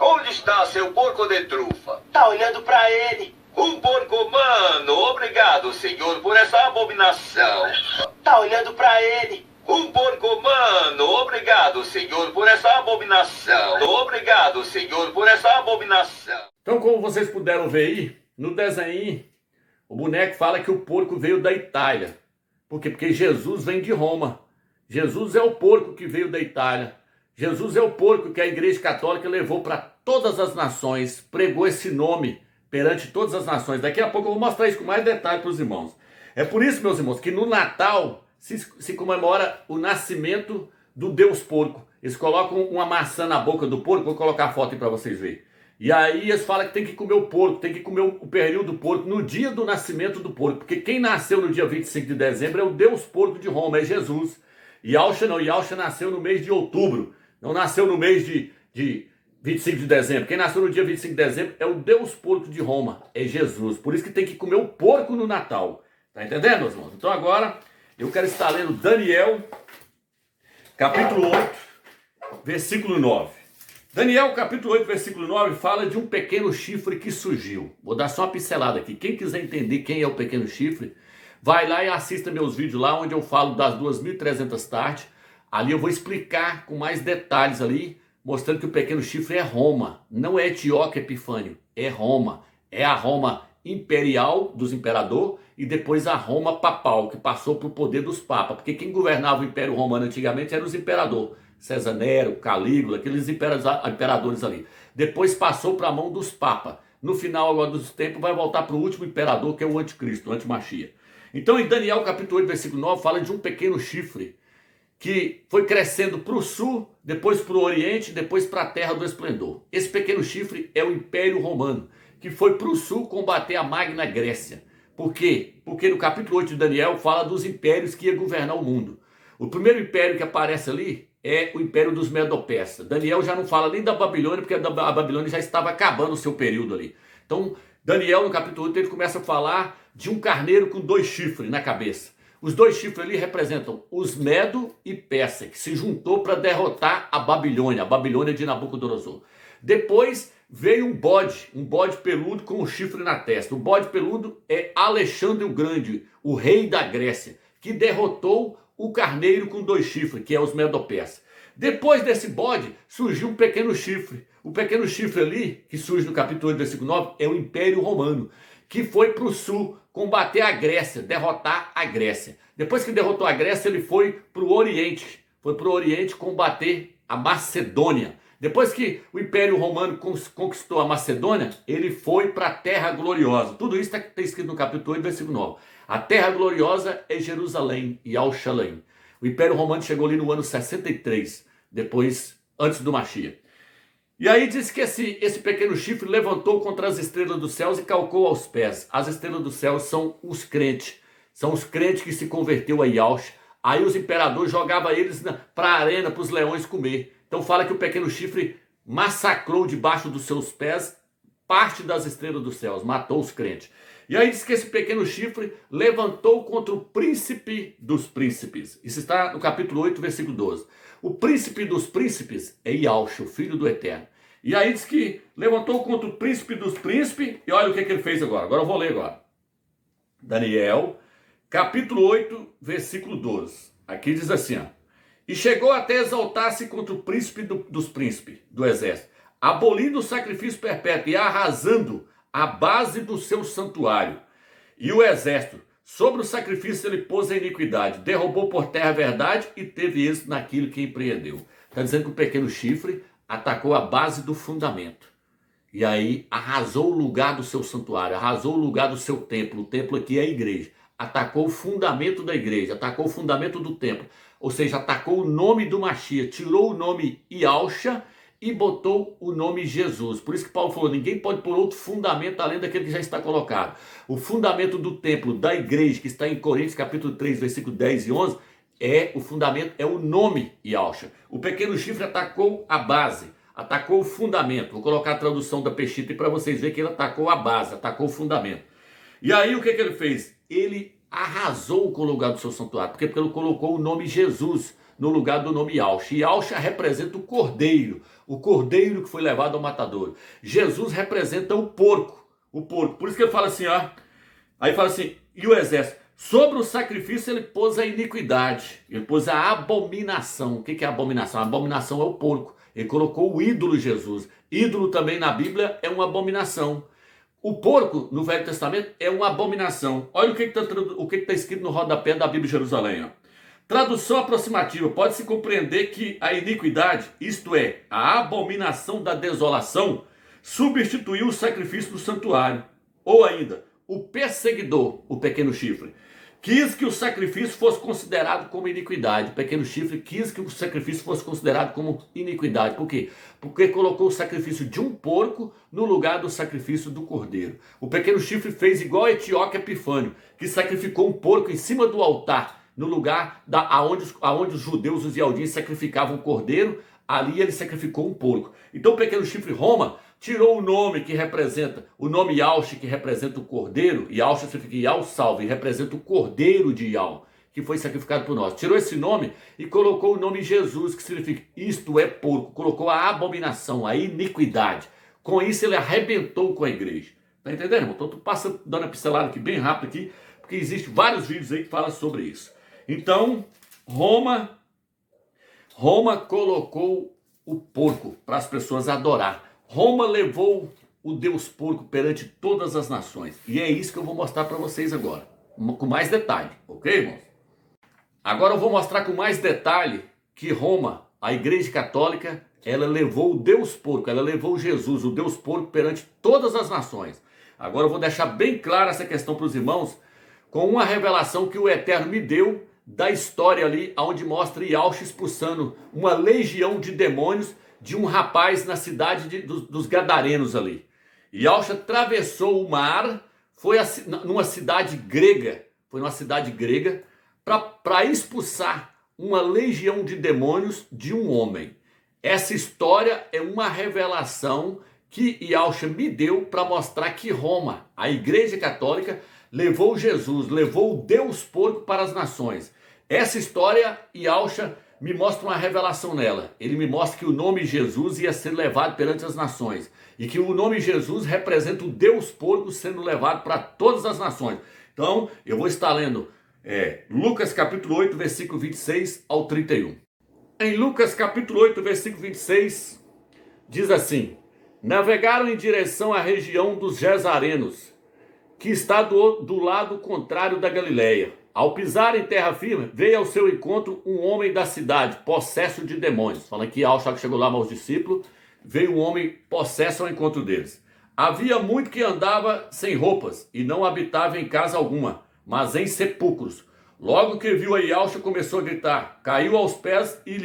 S9: onde está seu porco de trufa?
S7: Tá olhando pra ele.
S9: Um porco humano. Obrigado, senhor, por essa abominação.
S7: Tá olhando pra ele.
S9: Um porco humano. Obrigado, senhor, por essa abominação. Obrigado, senhor, por essa abominação.
S1: Então, como vocês puderam ver aí, no desenho, o boneco fala que o porco veio da Itália. Por quê? Porque Jesus vem de Roma. Jesus é o porco que veio da Itália. Jesus é o porco que a Igreja Católica levou para todas as nações, pregou esse nome perante todas as nações. Daqui a pouco eu vou mostrar isso com mais detalhe para os irmãos. É por isso, meus irmãos, que no Natal se comemora o nascimento do Deus porco. Eles colocam uma maçã na boca do porco, vou colocar a foto aí para vocês verem. E aí eles falam que tem que comer o porco, tem que comer o pernil do porco no dia do nascimento do porco. Porque quem nasceu no dia 25 de dezembro é o Deus porco de Roma, é Jesus. Yaush não, Yaush nasceu no mês de outubro. Não nasceu no mês de 25 de dezembro. Quem nasceu no dia 25 de dezembro é o Deus porco de Roma, é Jesus. Por isso que tem que comer o porco no Natal. Tá entendendo, meus irmãos? Então agora eu quero estar lendo Daniel, capítulo 8. versículo 9. Daniel, capítulo 8, versículo 9, fala de um pequeno chifre que surgiu. Vou dar só uma pincelada aqui. Quem quiser entender quem é o pequeno chifre, vai lá e assista meus vídeos lá, onde eu falo das 2.300 tardes. Ali eu vou explicar com mais detalhes ali, mostrando que o pequeno chifre é Roma. Não é Antioco Epifânio, é Roma. É a Roma imperial dos imperadores e depois a Roma papal, que passou para o poder dos papas. Porque quem governava o Império Romano antigamente eram os imperadores. César Nero, Calígula, aqueles imperadores ali. Depois passou para a mão dos papas. No final agora dos tempos vai voltar para o último imperador, que é o anticristo, o antimachia. Então em Daniel capítulo 8, versículo 9, fala de um pequeno chifre que foi crescendo para o sul, depois para o oriente, depois para a terra do esplendor. Esse pequeno chifre é o Império Romano, que foi para o sul combater a Magna Grécia. Por quê? Porque no capítulo 8 de Daniel fala dos impérios que ia governar o mundo. O primeiro império que aparece ali é o Império dos Medo-Persas. Daniel já não fala nem da Babilônia, porque a Babilônia já estava acabando o seu período ali. Então, Daniel, no capítulo 8, ele começa a falar de um carneiro com 2 chifres na cabeça. Os 2 chifres ali representam os Medo e Persa, que se juntou para derrotar a Babilônia de Nabucodonosor. Depois veio um bode peludo com um chifre na testa. O bode peludo é Alexandre o Grande, o rei da Grécia, que derrotou o carneiro com 2 chifres, que é os Medo-Persas. Depois desse bode, surgiu um pequeno chifre. O pequeno chifre ali, que surge no capítulo 8, versículo 9, é o Império Romano, que foi para o sul combater a Grécia, derrotar a Grécia. Depois que derrotou a Grécia, ele foi para o Oriente. Foi para o Oriente combater a Macedônia. Depois que o Império Romano conquistou a Macedônia, ele foi para a Terra Gloriosa. Tudo isso está escrito no capítulo 8, versículo 9. A Terra Gloriosa é Jerusalém e Al-Shalem. O Império Romano chegou ali no ano 63, antes do Machia. E aí diz que esse pequeno chifre levantou contra as estrelas dos céus e calcou aos pés. As estrelas dos céus são os crentes. São os crentes que se converteu a Yahshua. Aí os imperadores jogavam eles para a arena, para os leões comer. Então fala que o pequeno chifre massacrou debaixo dos seus pés parte das estrelas dos céus, matou os crentes. E aí diz que esse pequeno chifre levantou contra o príncipe dos príncipes. Isso está no capítulo 8, versículo 12. O príncipe dos príncipes é Yahshua, o filho do Eterno. E aí diz que levantou contra o príncipe dos príncipes, e olha o que ele fez agora. Agora eu vou ler agora. Daniel, capítulo 8, versículo 12. Aqui diz assim, ó. E chegou até exaltar-se contra o príncipe dos príncipes do exército, abolindo o sacrifício perpétuo e arrasando a base do seu santuário. E o exército, sobre o sacrifício ele pôs a iniquidade, derrubou por terra a verdade e teve êxito naquilo que empreendeu. Está dizendo que o pequeno chifre atacou a base do fundamento. E aí arrasou o lugar do seu santuário, arrasou o lugar do seu templo. O templo aqui é a igreja. Atacou o fundamento da igreja, atacou o fundamento do templo. Ou seja, atacou o nome do Mashiach, tirou o nome Yahshua e botou o nome Jesus. Por isso que Paulo falou, ninguém pode pôr outro fundamento além daquele que já está colocado. O fundamento do templo, da igreja, que está em Coríntios capítulo 3, versículo 10 e 11, o fundamento é o nome Yahshua. O pequeno chifre atacou a base, atacou o fundamento. Vou colocar a tradução da Peshitta para vocês verem que ele atacou a base, atacou o fundamento. E aí o que ele fez? Ele arrasou com o lugar do seu santuário, porque ele colocou o nome Jesus no lugar do nome Yahshua. E Yahshua representa o cordeiro que foi levado ao matadouro. Jesus representa o porco. Por isso que ele fala assim, ó. Aí fala assim, e o exército? Sobre o sacrifício ele pôs a iniquidade, ele pôs a abominação. O que é a abominação? A abominação é o porco. Ele colocou o ídolo Jesus. Ídolo também na Bíblia é uma abominação. O porco, no Velho Testamento, é uma abominação. Olha o que está escrito no rodapé da Bíblia de Jerusalém. Ó. Tradução aproximativa. Pode-se compreender que a iniquidade, isto é, a abominação da desolação, substituiu o sacrifício do santuário. Ou ainda, o perseguidor, o pequeno chifre, quis que o sacrifício fosse considerado como iniquidade. O pequeno chifre quis que o sacrifício fosse considerado como iniquidade. Por quê? Porque colocou o sacrifício de um porco no lugar do sacrifício do cordeiro. O pequeno chifre fez igual a Antioco Epifânio, que sacrificou um porco em cima do altar, no lugar aonde os judeus, os ialdins, sacrificavam o cordeiro, ali ele sacrificou um porco. Então o pequeno chifre Roma tirou o nome que representa, o nome Yahshua que representa o cordeiro, Yahshua significa Yah salva, e representa o cordeiro de Yah. que foi sacrificado por nós. Tirou esse nome e colocou o nome Jesus, que significa isto é porco. Colocou a abominação, a iniquidade. Com isso ele arrebentou com a igreja. Tá entendendo, irmão? Então tu passa dando a pincelada aqui bem rápido aqui, porque existem vários vídeos aí que falam sobre isso. Então, Roma colocou o porco para as pessoas adorar. Roma levou o Deus porco perante todas as nações. E é isso que eu vou mostrar para vocês agora, com mais detalhe, ok, irmãos? Agora eu vou mostrar com mais detalhe que Roma, a Igreja Católica, ela levou o Deus porco, ela levou Jesus, o Deus porco, perante todas as nações. Agora eu vou deixar bem clara essa questão para os irmãos, com uma revelação que o Eterno me deu da história ali, onde mostra Yahshua expulsando uma legião de demônios de um rapaz na cidade dos Gadarenos ali. Yahshua atravessou o mar, foi numa cidade grega, para expulsar uma legião de demônios de um homem. Essa história é uma revelação que Yahshua me deu para mostrar que Roma, a Igreja Católica, levou Jesus, levou o Deus porco para as nações. Essa história, Yahshua me mostra uma revelação nela. Ele me mostra que o nome Jesus ia ser levado perante as nações. E que o nome Jesus representa o Deus porco sendo levado para todas as nações. Então, eu vou estar lendo Lucas capítulo 8, versículo 26 ao 31. Em Lucas capítulo 8, versículo 26, diz assim: navegaram em direção à região dos Gesarenos, que está do lado contrário da Galileia. Ao pisar em terra firme, veio ao seu encontro um homem da cidade, possesso de demônios. Fala que Yahshua chegou lá aos discípulos, veio um homem possesso ao encontro deles. Havia muito que andava sem roupas e não habitava em casa alguma, mas em sepulcros. Logo que viu a Yahshua, começou a gritar, caiu aos pés e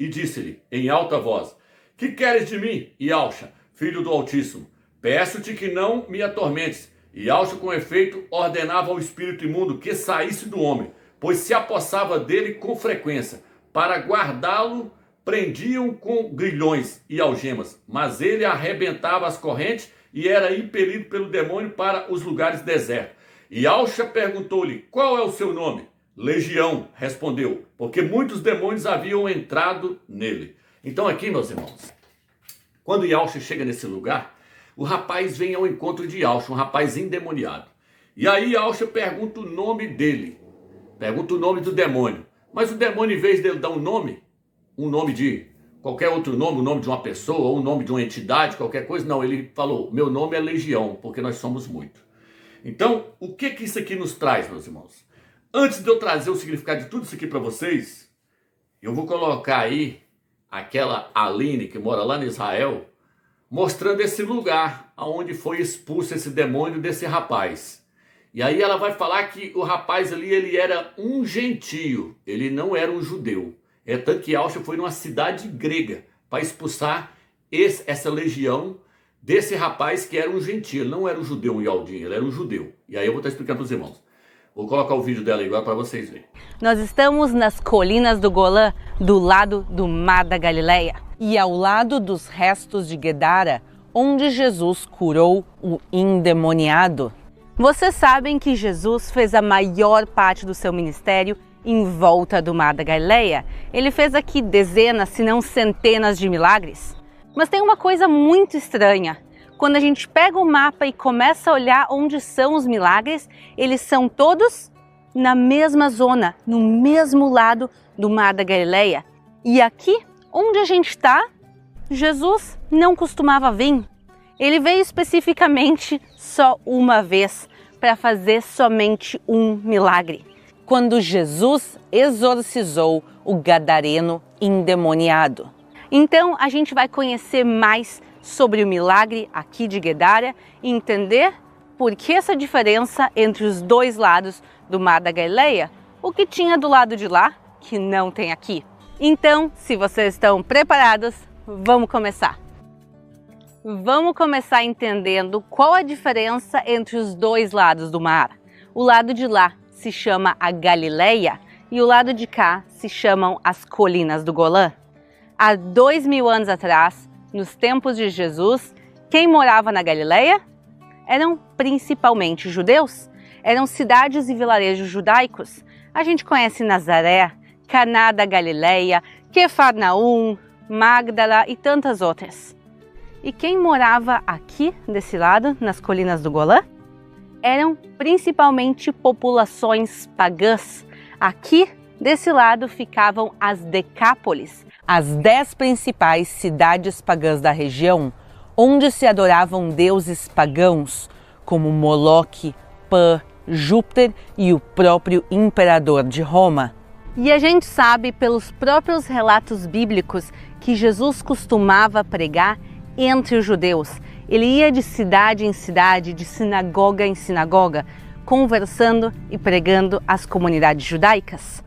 S1: disse-lhe em alta voz: que queres de mim, Yahshua, filho do Altíssimo? Peço-te que não me atormentes. Yahshua, com efeito, ordenava ao espírito imundo que saísse do homem, pois se apossava dele com frequência. Para guardá-lo, prendiam com grilhões e algemas, mas ele arrebentava as correntes e era impelido pelo demônio para os lugares desertos. Yahshua perguntou-lhe: qual é o seu nome? Legião, respondeu, porque muitos demônios haviam entrado nele. Então aqui, meus irmãos, quando Yahshua chega nesse lugar, o rapaz vem ao encontro de Yahshua, um rapaz endemoniado. E aí Yahshua pergunta o nome dele, pergunta o nome do demônio. Mas o demônio, em vez dele dar um nome de qualquer outro nome, o nome de uma pessoa, ou o nome de uma entidade, qualquer coisa, não, ele falou: meu nome é Legião, porque nós somos muito. Então, o que isso aqui nos traz, meus irmãos? Antes de eu trazer o significado de tudo isso aqui para vocês, eu vou colocar aí aquela Aline que mora lá em Israel, mostrando esse lugar onde foi expulso esse demônio desse rapaz. E aí ela vai falar que o rapaz ali, ele era um gentio, ele não era um judeu. É tanto que Yahshua foi numa cidade grega para expulsar essa legião desse rapaz que era um gentio. Ele não era um judeu, um Yaldinho, ele era um judeu. E aí eu vou estar explicando para os irmãos. Vou colocar o vídeo dela agora para vocês verem.
S10: Nós estamos nas colinas do Golã, do lado do Mar da Galileia e ao lado dos restos de Gedara, onde Jesus curou o endemoniado. Vocês sabem que Jesus fez a maior parte do seu ministério em volta do Mar da Galileia. Ele fez aqui dezenas, se não centenas de milagres. Mas tem uma coisa muito estranha. Quando a gente pega o mapa e começa a olhar onde são os milagres, eles são todos na mesma zona, no mesmo lado do Mar da Galileia. E aqui, onde a gente está, Jesus não costumava vir. Ele veio especificamente só uma vez para fazer somente um milagre. Quando Jesus exorcizou o gadareno endemoniado. Então a gente vai conhecer mais sobre o milagre aqui de Gedara e entender por que essa diferença entre os dois lados do Mar da Galileia, o que tinha do lado de lá que não tem aqui. Então, se vocês estão preparados, vamos começar. Vamos começar entendendo qual a diferença entre os dois lados do mar. O lado de lá se chama a Galileia e o lado de cá se chamam as colinas do Golã. Há 2000 anos atrás, nos tempos de Jesus, quem morava na Galileia? Eram principalmente judeus. Eram cidades e vilarejos judaicos. A gente conhece Nazaré, Caná da Galileia, Quefarnaum, Magdala e tantas outras. E quem morava aqui, desse lado, nas colinas do Golã? Eram principalmente populações pagãs. Aqui, desse lado, ficavam as Decápolis, as 10 principais cidades pagãs da região, onde se adoravam deuses pagãos, como Moloque, Pan, Júpiter e o próprio imperador de Roma. E a gente sabe pelos próprios relatos bíblicos que Jesus costumava pregar entre os judeus. Ele ia de cidade em cidade, de sinagoga em sinagoga, conversando e pregando às comunidades judaicas.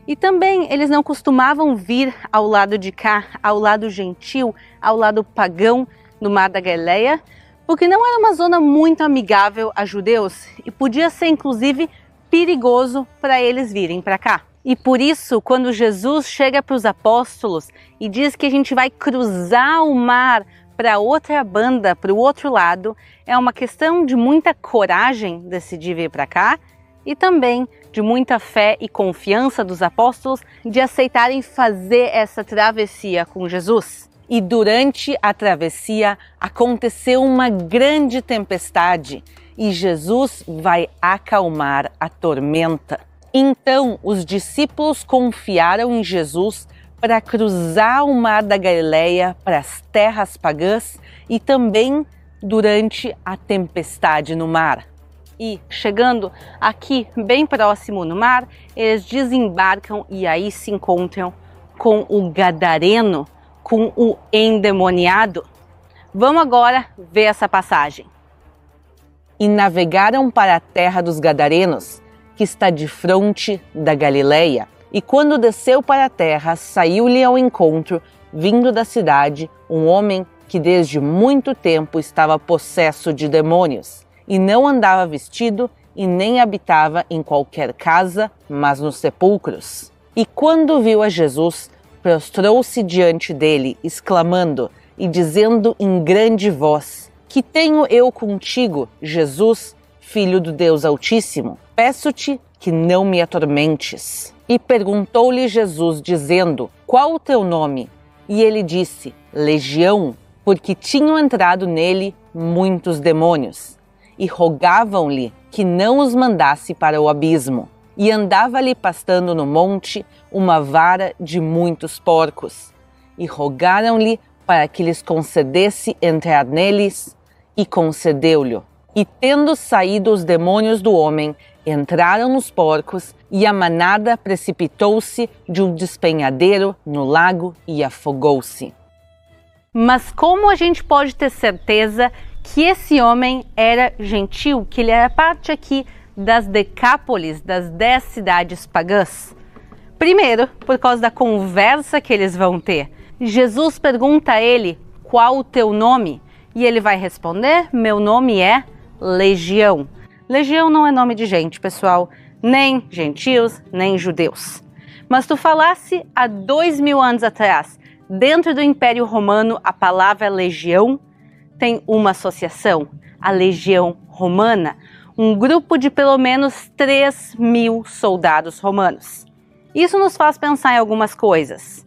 S10: E também eles não costumavam vir ao lado de cá, ao lado gentil, ao lado pagão do Mar da Galileia, porque não era uma zona muito amigável a judeus e podia ser inclusive perigoso para eles virem para cá. E por isso, quando Jesus chega para os apóstolos e diz que a gente vai cruzar o mar para outra banda, para o outro lado, é uma questão de muita coragem decidir vir para cá e também de muita fé e confiança dos apóstolos de aceitarem fazer essa travessia com Jesus. E durante a travessia aconteceu uma grande tempestade e Jesus vai acalmar a tormenta. Então os discípulos confiaram em Jesus para cruzar o Mar da Galileia para as terras pagãs e também durante a tempestade no mar. E chegando aqui bem próximo no mar, eles desembarcam e aí se encontram com o gadareno, com o endemoniado. Vamos agora ver essa passagem. E navegaram para a terra dos gadarenos, que está de fronte da Galileia. E quando desceu para a terra, saiu-lhe ao encontro, vindo da cidade, um homem que desde muito tempo estava possesso de demônios, e não andava vestido e nem habitava em qualquer casa, mas nos sepulcros. E quando viu a Jesus, prostrou-se diante dele, exclamando e dizendo em grande voz: Que tenho eu contigo, Jesus, Filho do Deus Altíssimo? Peço-te que não me atormentes. E perguntou-lhe Jesus, dizendo: Qual o teu nome? E ele disse: Legião, porque tinham entrado nele muitos demônios. E rogavam-lhe que não os mandasse para o abismo. E andava-lhe pastando no monte uma vara de muitos porcos. E rogaram-lhe para que lhes concedesse entrar neles, e concedeu-lhe. E tendo saído os demônios do homem, entraram nos porcos, e a manada precipitou-se de um despenhadeiro no lago e afogou-se. Mas como a gente pode ter certeza que esse homem era gentil, que ele era parte aqui das Decápolis, das 10 cidades pagãs? Primeiro, por causa da conversa que eles vão ter. Jesus pergunta a ele: qual o teu nome? E ele vai responder: meu nome é Legião. Legião não é nome de gente, pessoal, nem gentios, nem judeus. Mas tu falasse há 2000 anos atrás, dentro do Império Romano, a palavra legião tem uma associação, a Legião Romana, um grupo de pelo menos 3.000 soldados romanos. Isso nos faz pensar em algumas coisas.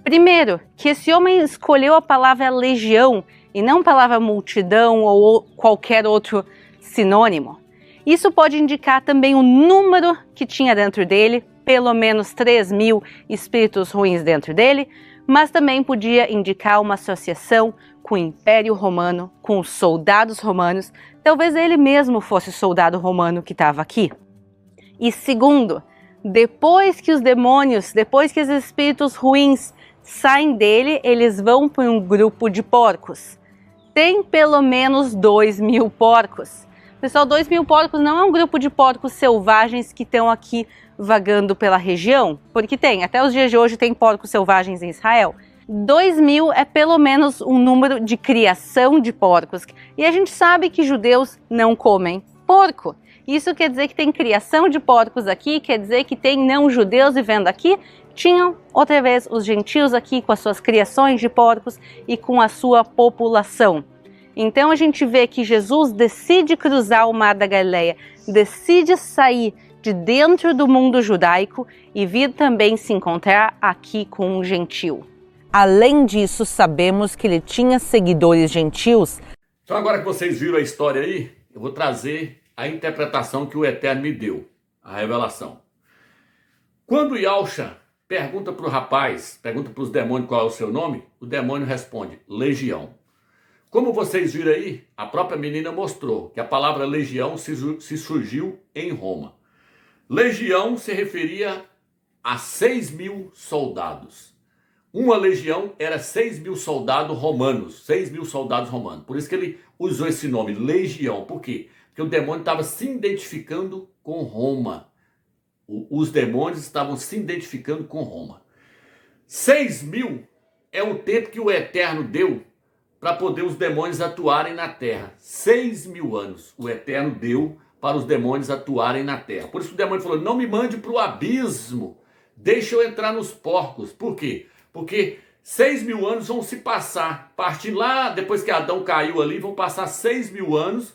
S10: Primeiro, que esse homem escolheu a palavra legião e não a palavra multidão ou qualquer outro sinônimo. Isso pode indicar também o número que tinha dentro dele, pelo menos 3.000 espíritos ruins dentro dele, mas também podia indicar uma associação com o Império Romano, com os soldados romanos. Talvez ele mesmo fosse soldado romano que estava aqui. E segundo, depois que os demônios, depois que os espíritos ruins saem dele, eles vão para um grupo de porcos. Tem pelo menos 2.000 porcos. Pessoal, 2.000 porcos não é um grupo de porcos selvagens que estão aqui vagando pela região, porque tem, até os dias de hoje tem porcos selvagens em Israel. 2.000 é pelo menos um número de criação de porcos. E a gente sabe que judeus não comem porco. Isso quer dizer que tem criação de porcos aqui, quer dizer que tem não judeus vivendo aqui. Tinham, outra vez, os gentios aqui com as suas criações de porcos e com a sua população. Então a gente vê que Jesus decide cruzar o Mar da Galileia, decide sair de dentro do mundo judaico e vir também se encontrar aqui com um gentil. Além disso, sabemos que ele tinha seguidores gentios.
S1: Então agora que vocês viram a história aí, eu vou trazer a interpretação que o Eterno me deu, a revelação. Quando Yahusha pergunta para o rapaz, pergunta para os demônios qual é o seu nome, o demônio responde, Legião. Como vocês viram aí, a própria menina mostrou que a palavra legião se surgiu em Roma. Legião se referia a 6.000 soldados. Uma legião era 6.000 soldados romanos, 6.000 soldados romanos. Por isso que ele usou esse nome, legião. Por quê? Porque o demônio estava se identificando com Roma. Os demônios estavam se identificando com Roma. 6.000 é o tempo que o Eterno deu para poder os demônios atuarem na terra. 6.000 anos o Eterno deu para os demônios atuarem na terra. Por isso que o demônio falou, não me mande para o abismo, deixa eu entrar nos porcos. Por quê? Porque 6.000 anos vão se passar. Partir lá, depois que Adão caiu ali, vão passar 6.000 anos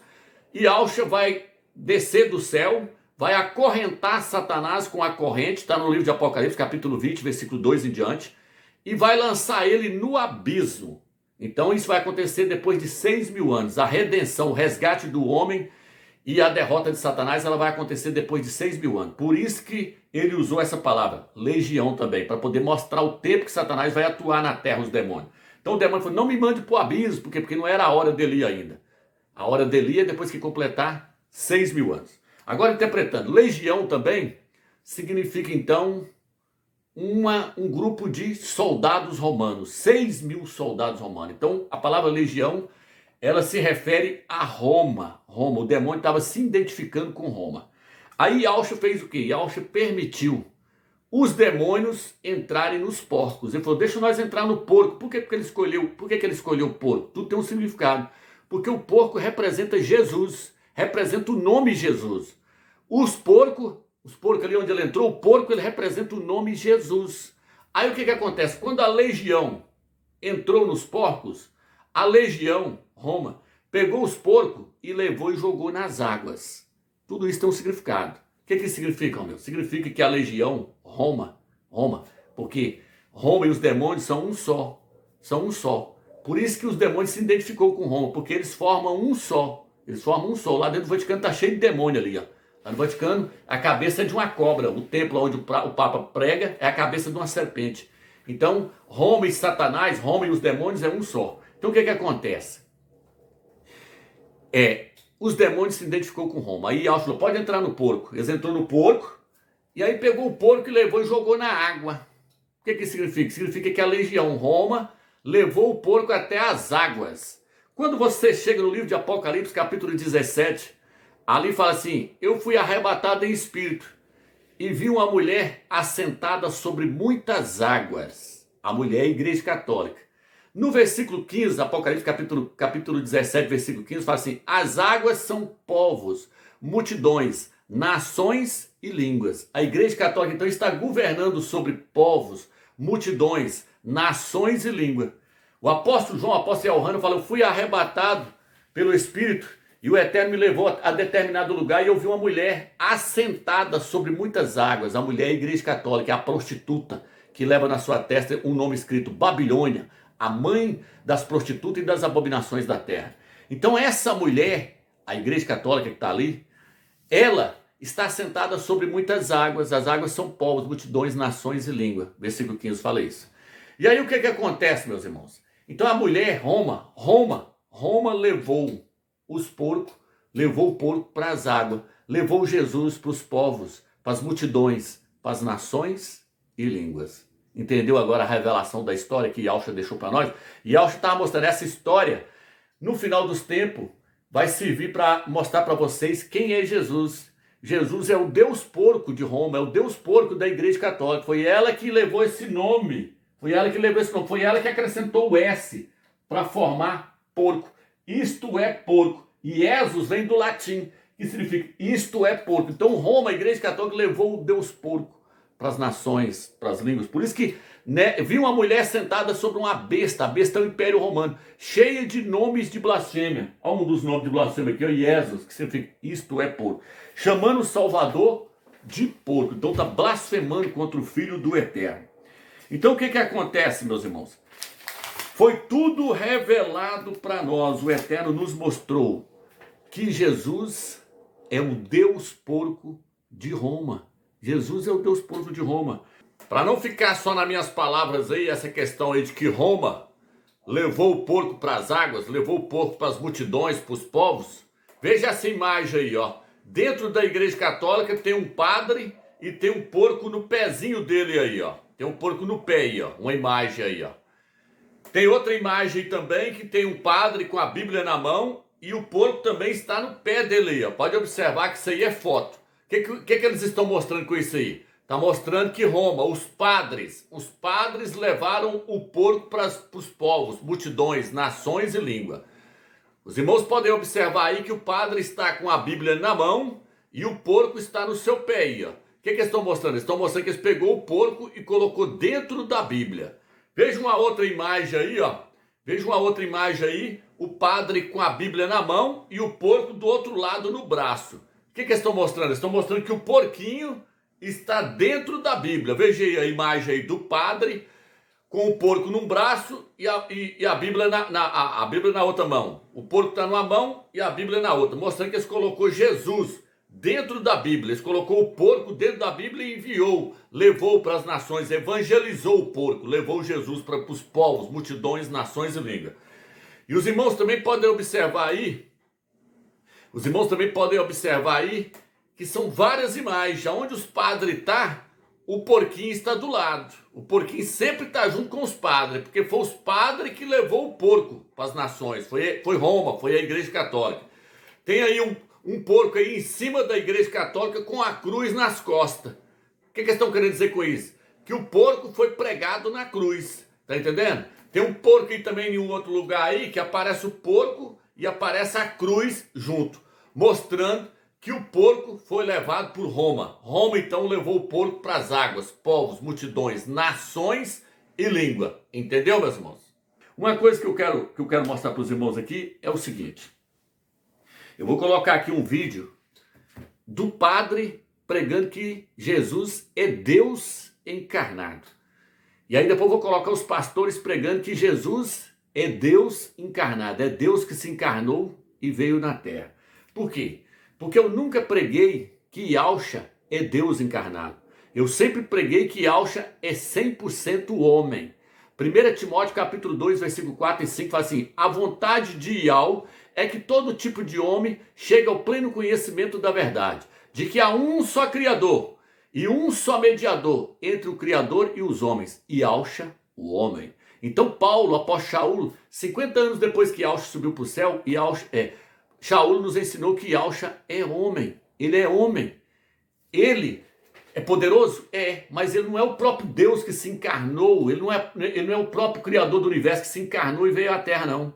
S1: e Yahusha vai descer do céu, vai acorrentar Satanás com a corrente, está no livro de Apocalipse, capítulo 20, versículo 2 em diante, e vai lançar ele no abismo. Então isso vai acontecer depois de 6.000 anos. A redenção, o resgate do homem e a derrota de Satanás, ela vai acontecer depois de 6.000 anos. Por isso que ele usou essa palavra, legião também, para poder mostrar o tempo que Satanás vai atuar na terra, os demônios. Então o demônio falou, não me mande para o abismo, porque não era a hora dele ir ainda. A hora dele ir é depois que completar 6.000 anos. Agora interpretando, legião também significa então um grupo de soldados romanos, 6.000 soldados romanos. Então a palavra legião, ela se refere a Roma. O demônio estava se identificando com Roma. Aí Yahusha fez o quê? Yahusha permitiu os demônios entrarem nos porcos. Ele falou, deixa nós entrar no porco. Por que ele escolheu o porco? Tudo tem um significado. Porque o porco representa Jesus, representa o nome Jesus. Os porcos ali onde ele entrou, o porco ele representa o nome Jesus. Aí o que acontece? Quando a legião entrou nos porcos, a legião, Roma, pegou os porcos e levou e jogou nas águas. Tudo isso tem um significado. O que significa, meu? Significa que a legião, Roma, porque Roma e os demônios são um só. Por isso que os demônios se identificou com Roma, porque eles formam um só. Lá dentro do Vaticano está cheio de demônio ali, ó. Lá no Vaticano, a cabeça é de uma cobra. O templo onde o Papa prega é a cabeça de uma serpente. Então, Roma e Satanás, Roma e os demônios é um só. Então, o que acontece? Os demônios se identificou com Roma. Aí Yahusha falou, pode entrar no porco. Eles entrou no porco, e aí pegou o porco e levou e jogou na água. O que significa? Significa que a legião Roma levou o porco até as águas. Quando você chega no livro de Apocalipse, capítulo 17, ali fala assim, eu fui arrebatado em espírito e vi uma mulher assentada sobre muitas águas. A mulher é a Igreja Católica. No versículo 15, Apocalipse capítulo 17, versículo 15, fala assim, as águas são povos, multidões, nações e línguas. A Igreja Católica então está governando sobre povos, multidões, nações e língua. O apóstolo João, o apóstolo Yohana, fala, eu fui arrebatado pelo Espírito e o Eterno me levou a determinado lugar e eu vi uma mulher assentada sobre muitas águas. A mulher é a Igreja Católica, é a prostituta que leva na sua testa um nome escrito Babilônia, a mãe das prostitutas e das abominações da terra. Então essa mulher, a Igreja Católica que está ali, ela está assentada sobre muitas águas. As águas são povos, multidões, nações e língua. Versículo 15 fala isso. E aí o que acontece, meus irmãos? Então a mulher, Roma levou os porcos, levou o porco para as águas, levou Jesus para os povos, para as multidões, para as nações e línguas. Entendeu agora a revelação da história que Yahusha deixou para nós? E Yahusha estava mostrando essa história, no final dos tempos, vai servir para mostrar para vocês quem é Jesus. Jesus é o Deus porco de Roma, é o Deus porco da Igreja Católica. Foi ela que levou esse nome. Foi ela que acrescentou o S para formar porco. Isto é porco. E Jesus vem do latim, que significa isto é porco. Então Roma, a Igreja Católica, levou o Deus porco para as nações, para as línguas. Por isso que viu uma mulher sentada sobre uma besta. A besta é o Império Romano, cheia de nomes de blasfêmia. Olha um dos nomes de blasfêmia aqui, Jesus, que significa isto é porco. Chamando o Salvador de porco. Então está blasfemando contra o Filho do Eterno. Então o que acontece, meus irmãos? Foi tudo revelado para nós. O Eterno nos mostrou que Jesus é o Deus porco de Roma. Jesus é o Deus porco de Roma. Para não ficar só nas minhas palavras aí, essa questão aí de que Roma levou o porco para as águas, levou o porco para as multidões, para os povos. Veja essa imagem aí, ó. Dentro da Igreja Católica tem um padre e tem um porco no pezinho dele aí, ó. Tem um porco no pé aí, ó. Uma imagem aí, ó. Tem outra imagem aí também que tem um padre com a Bíblia na mão e o porco também está no pé dele aí, ó. Pode observar que isso aí é foto. O que eles estão mostrando com isso aí? Está mostrando que Roma, os padres levaram o porco para os povos, multidões, nações e língua. Os irmãos podem observar aí que o padre está com a Bíblia na mão e o porco está no seu pé aí, ó. O que eles estão mostrando? Eles estão mostrando que eles pegou o porco e colocou dentro da Bíblia. Veja uma outra imagem aí, ó. Veja uma outra imagem aí, o padre com a Bíblia na mão e o porco do outro lado no braço. O que eles estão mostrando? Eles estão mostrando que o porquinho está dentro da Bíblia. Veja aí a imagem aí do padre com o porco num braço e a Bíblia a Bíblia na outra mão. O porco está numa mão e a Bíblia na outra, mostrando que eles colocou Jesus dentro da Bíblia. Eles colocou o porco dentro da Bíblia e enviou, levou para as nações, evangelizou o porco, levou Jesus para os povos, multidões, nações e língua. E os irmãos também podem observar aí, que são várias imagens, onde os padres estão, o porquinho está do lado. O porquinho sempre está junto com os padres, porque foi os padres que levou o porco para as nações. Foi Roma, foi a Igreja Católica. Tem aí um porco aí em cima da Igreja Católica com a cruz nas costas. O que eles estão querendo dizer com isso? Que o porco foi pregado na cruz. Tá entendendo? Tem um porco aí também em um outro lugar aí, que aparece o porco e aparece a cruz junto, mostrando que o porco foi levado por Roma. Roma, então, levou o porco para as águas, povos, multidões, nações e língua. Entendeu, meus irmãos? Uma coisa que eu quero mostrar para os irmãos aqui é o seguinte. Eu vou colocar aqui um vídeo do padre pregando que Jesus é Deus encarnado. E aí depois eu vou colocar os pastores pregando que Jesus é Deus encarnado. É Deus que se encarnou e veio na terra. Por quê? Porque eu nunca preguei que Yahshua é Deus encarnado. Eu sempre preguei que Yahshua é 100% homem. 1 Timóteo capítulo 2, versículo 4 e 5 fala assim: a vontade de Yahweh é que todo tipo de homem chegue ao pleno conhecimento da verdade, de que há um só Criador e um só mediador entre o Criador e os homens, Yahshua, o homem. Então Paulo, após Shaul, 50 anos depois que Yahshua subiu para o céu, Shaul nos ensinou que Yahshua é homem. Ele é homem. Ele é poderoso? É, mas ele não é o próprio Deus que se encarnou. Ele não é o próprio Criador do universo que se encarnou e veio à Terra, não.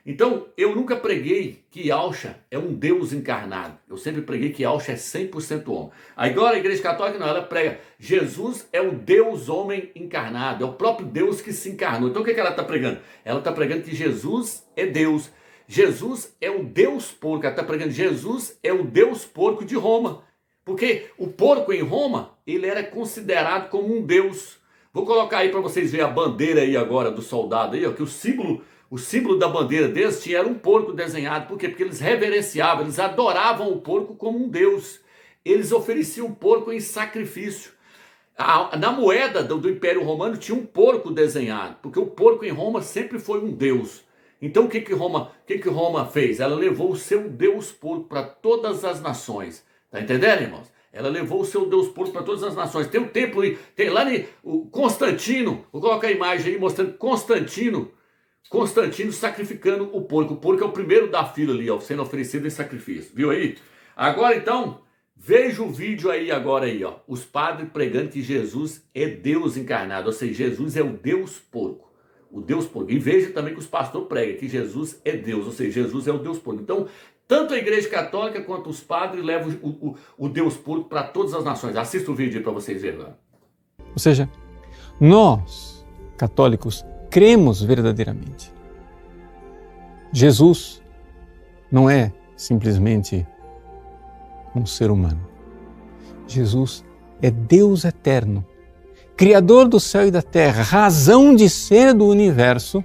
S1: Então, eu nunca preguei que Yahshua é um Deus encarnado. Eu sempre preguei que Yahshua é 100% homem. Agora a Igreja Católica não, ela prega Jesus é o Deus homem encarnado. É o próprio Deus que se encarnou. Então o que ela está pregando? Ela está pregando que Jesus é Deus. Jesus é o Deus porco. Ela está pregando Jesus é o Deus porco de Roma. Porque o porco em Roma, ele era considerado como um deus. Vou colocar aí para vocês verem a bandeira aí agora do soldado aí, ó, que o símbolo da bandeira deles era um porco desenhado. Por quê? Porque eles reverenciavam, eles adoravam o porco como um deus. Eles ofereciam o porco em sacrifício. Na moeda do Império Romano tinha um porco desenhado, porque o porco em Roma sempre foi um deus. Então o que Roma fez? Ela levou o seu deus porco para todas as nações. Tá entendendo, irmãos? Ela levou o seu deus porco para todas as nações. Tem um templo aí, tem lá o Constantino, vou colocar a imagem aí mostrando Constantino sacrificando o porco. O porco é o primeiro da fila ali, ó, sendo oferecido em sacrifício. Viu aí? Agora então, veja o vídeo aí agora aí, ó. Os padres pregando que Jesus é Deus encarnado, ou seja, Jesus é o Deus porco. O Deus porco. E veja também que os pastores pregam que Jesus é Deus, ou seja, Jesus é o Deus porco. Então, tanto a Igreja Católica quanto os padres levam o Deus porco para todas as nações. Assista o vídeo aí para vocês verem lá.
S11: Ou seja, nós, católicos, cremos verdadeiramente. Jesus não é simplesmente um ser humano. Jesus é Deus eterno, Criador do céu e da terra, razão de ser do universo.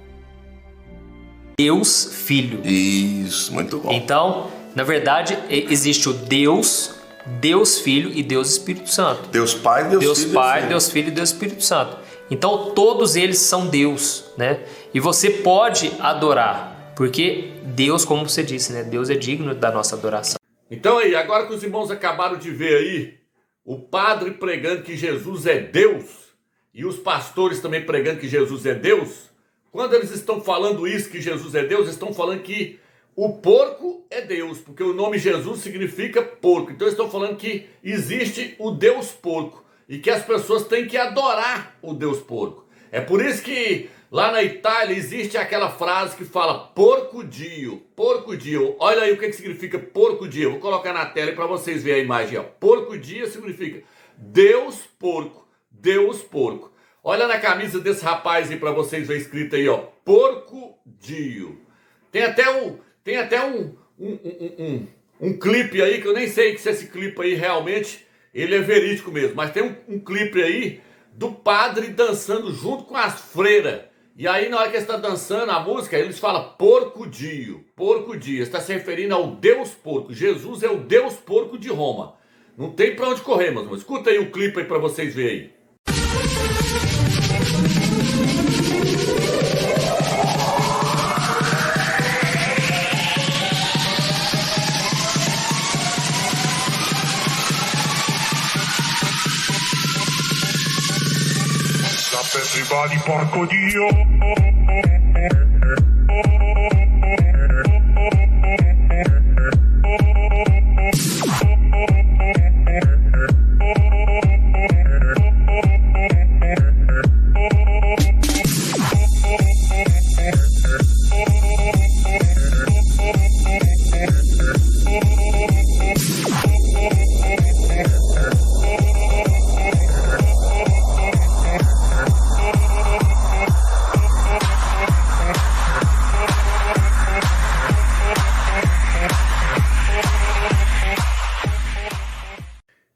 S12: Deus Filho.
S13: Isso, muito bom.
S12: Então, na verdade, existe o Deus, Deus Filho e Deus Espírito Santo.
S13: Deus Pai,
S12: Deus Pai, Deus Filho e Deus Espírito Santo. Então, todos eles são Deus, né? E você pode adorar, porque Deus, como você disse, né? Deus é digno da nossa adoração.
S1: Então aí, agora que os irmãos acabaram de ver aí o padre pregando que Jesus é Deus e os pastores também pregando que Jesus é Deus, quando eles estão falando isso, que Jesus é Deus, estão falando que o porco é Deus, porque o nome Jesus significa porco. Então eles estão falando que existe o Deus porco e que as pessoas têm que adorar o Deus porco. É por isso que lá na Itália existe aquela frase que fala porco dio, porco dio. Olha aí o que significa porco dio. Vou colocar na tela para vocês verem a imagem. Ó. Porco dio significa Deus porco, Deus porco. Olha na camisa desse rapaz aí para vocês verem escrito aí, ó, porco dio. Tem até um clipe aí que eu nem sei se esse clipe aí realmente ele é verídico mesmo, mas tem um clipe aí do padre dançando junto com as freiras. E aí na hora que ele está dançando a música, eles falam porco dio, porco dio. Está se referindo ao Deus porco. Jesus é o Deus porco de Roma. Não tem para onde correr, meus irmãos. Escuta aí o clipe aí para vocês verem aí.
S14: Everybody, porco dio.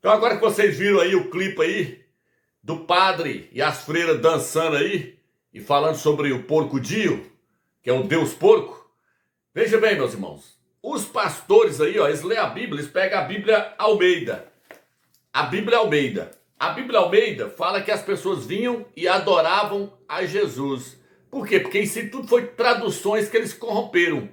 S1: Então agora que vocês viram aí o clipe aí do padre e as freiras dançando aí e falando sobre o porco dio, que é o Deus porco, veja bem, meus irmãos, os pastores aí, ó, eles lêem a Bíblia, eles pegam a Bíblia Almeida. A Bíblia Almeida. A Bíblia Almeida fala que as pessoas vinham e adoravam a Jesus. Por quê? Porque isso tudo foi traduções que eles corromperam.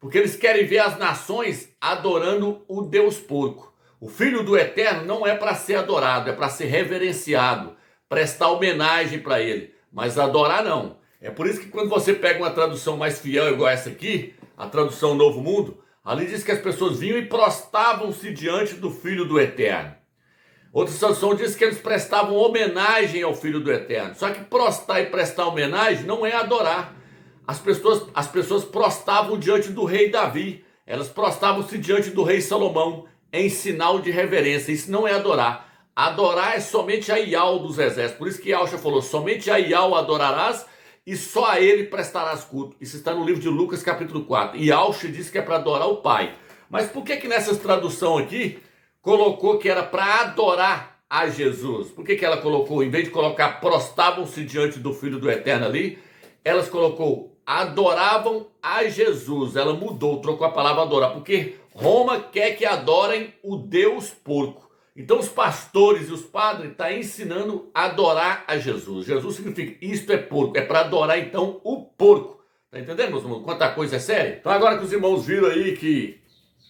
S1: Porque eles querem ver as nações adorando o Deus porco. O Filho do Eterno não é para ser adorado, é para ser reverenciado, prestar homenagem para ele, mas adorar não. É por isso que quando você pega uma tradução mais fiel igual essa aqui, a tradução Novo Mundo, ali diz que as pessoas vinham e prostravam-se diante do Filho do Eterno. Outra tradução diz que eles prestavam homenagem ao Filho do Eterno. Só que prostrar e prestar homenagem não é adorar. As pessoas prostravam diante do rei Davi, elas prostravam-se diante do rei Salomão, em sinal de reverência. Isso não é adorar. Adorar é somente a Iau dos exércitos. Por isso que Yahshua falou, somente a Iau adorarás e só a ele prestarás culto. Isso está no livro de Lucas capítulo 4. E Yahshua disse que é para adorar o Pai. Mas por que nessa tradução aqui colocou que era para adorar a Jesus? Por que ela colocou, em vez de colocar prostravam-se diante do Filho do Eterno ali, elas colocou adoravam a Jesus. Ela mudou, trocou a palavra adorar, porque Roma quer que adorem o Deus porco. Então os pastores e os padres estão ensinando a adorar a Jesus. Jesus significa isto é porco, é para adorar então o porco. Tá entendendo, meus irmãos? Quanta coisa é séria? Então agora que os irmãos viram aí que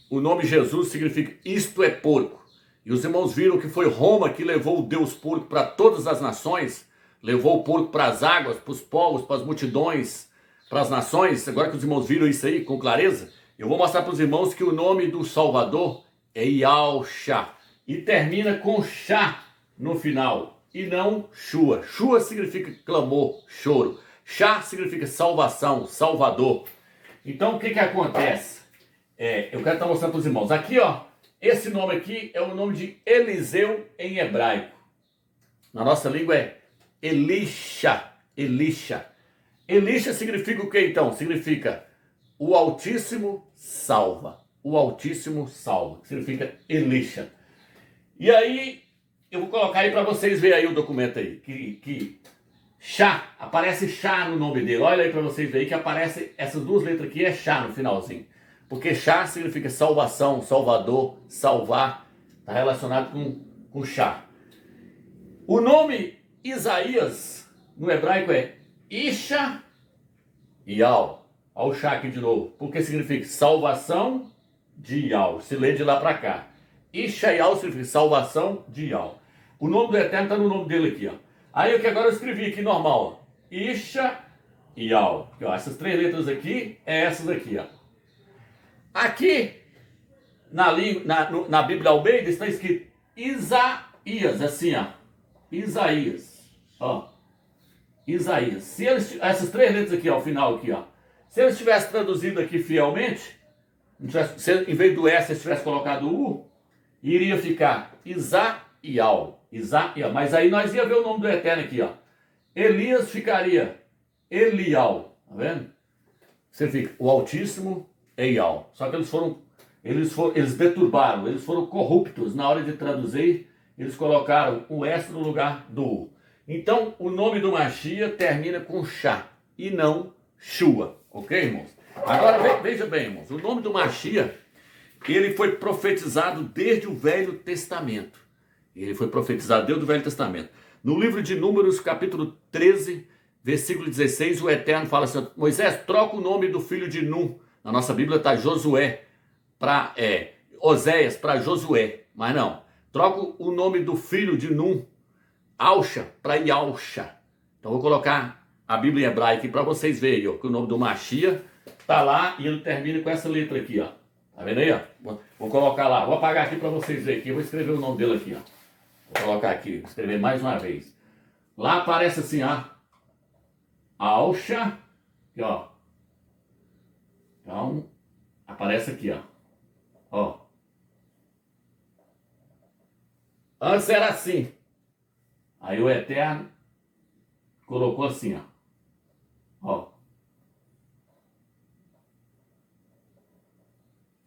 S1: o nome Jesus significa isto é porco, e os irmãos viram que foi Roma que levou o Deus porco para todas as nações, levou o porco para as águas, para os povos, para as multidões, para as nações. Agora que os irmãos viram isso aí com clareza, eu vou mostrar para os irmãos que o nome do Salvador é Yahshua e termina com Shá no final e não Shua. Shua significa clamor, choro. Shá significa salvação, salvador. Então o que acontece? Eu quero estar mostrando para os irmãos. Aqui, ó, esse nome aqui é o nome de Eliseu em hebraico. Na nossa língua é Elisha. Elisha. Elisha significa o que então? Significa o Altíssimo salva. O Altíssimo salva. Significa Elisha. E aí, eu vou colocar aí para vocês verem aí o documento aí, que Chá, aparece Chá no nome dele. Olha aí para vocês verem que aparece essas duas letras aqui, é Chá no finalzinho. Porque Chá significa salvação, salvador, salvar, está relacionado com Chá. O nome Isaías, no hebraico é Isha Yal. Olha o Chá aqui de novo, porque significa salvação de Yal. Se lê de lá para cá. Isha Yal significa salvação de Yal. O nome do Eterno está no nome dele aqui, ó. Aí o que agora eu escrevi aqui normal, ó. Isha Yal. Essas três letras aqui, é essas aqui, ó. Aqui, na Bíblia Almeida, está escrito Isaías, assim, ó. Isaías, ó. Isaías. Se eles, essas três letras aqui, ó, ao final aqui, ó. Se eles tivessem traduzido aqui fielmente, se em vez do S, eles tivessem colocado o U, iria ficar Isaíal. Mas aí nós ia ver o nome do Eterno aqui, ó. Elias ficaria Elial, tá vendo? Você fica, o Altíssimo Eial. Só que eles deturbaram, eles foram corruptos na hora de traduzir, eles colocaram o S no lugar do U. Então, o nome do Mashiach termina com Chá e não Shua, ok, irmãos? Agora, veja bem, irmãos, o nome do Mashiach, ele foi profetizado desde o Velho Testamento. Ele foi profetizado desde o Velho Testamento. No livro de Números, capítulo 13, versículo 16, o Eterno fala assim: Moisés, troca o nome do filho de Nun. Na nossa Bíblia está Josué para Oséias para Josué, mas não. Troca o nome do filho de Nun, Alcha, para Yalcha. Então vou colocar a Bíblia em hebraico aqui para vocês verem, ó, que o nome do Mashiach está lá e ele termina com essa letra aqui, ó. Tá vendo aí, ó? Vou colocar lá, vou apagar aqui para vocês verem aqui, eu vou escrever o nome dele aqui, ó. Vou colocar aqui, vou escrever mais uma vez. Lá aparece assim, ó. Alcha, aqui, ó. Então, aparece aqui, ó. Ó. Antes era assim. Aí o Eterno colocou assim, ó. Ó.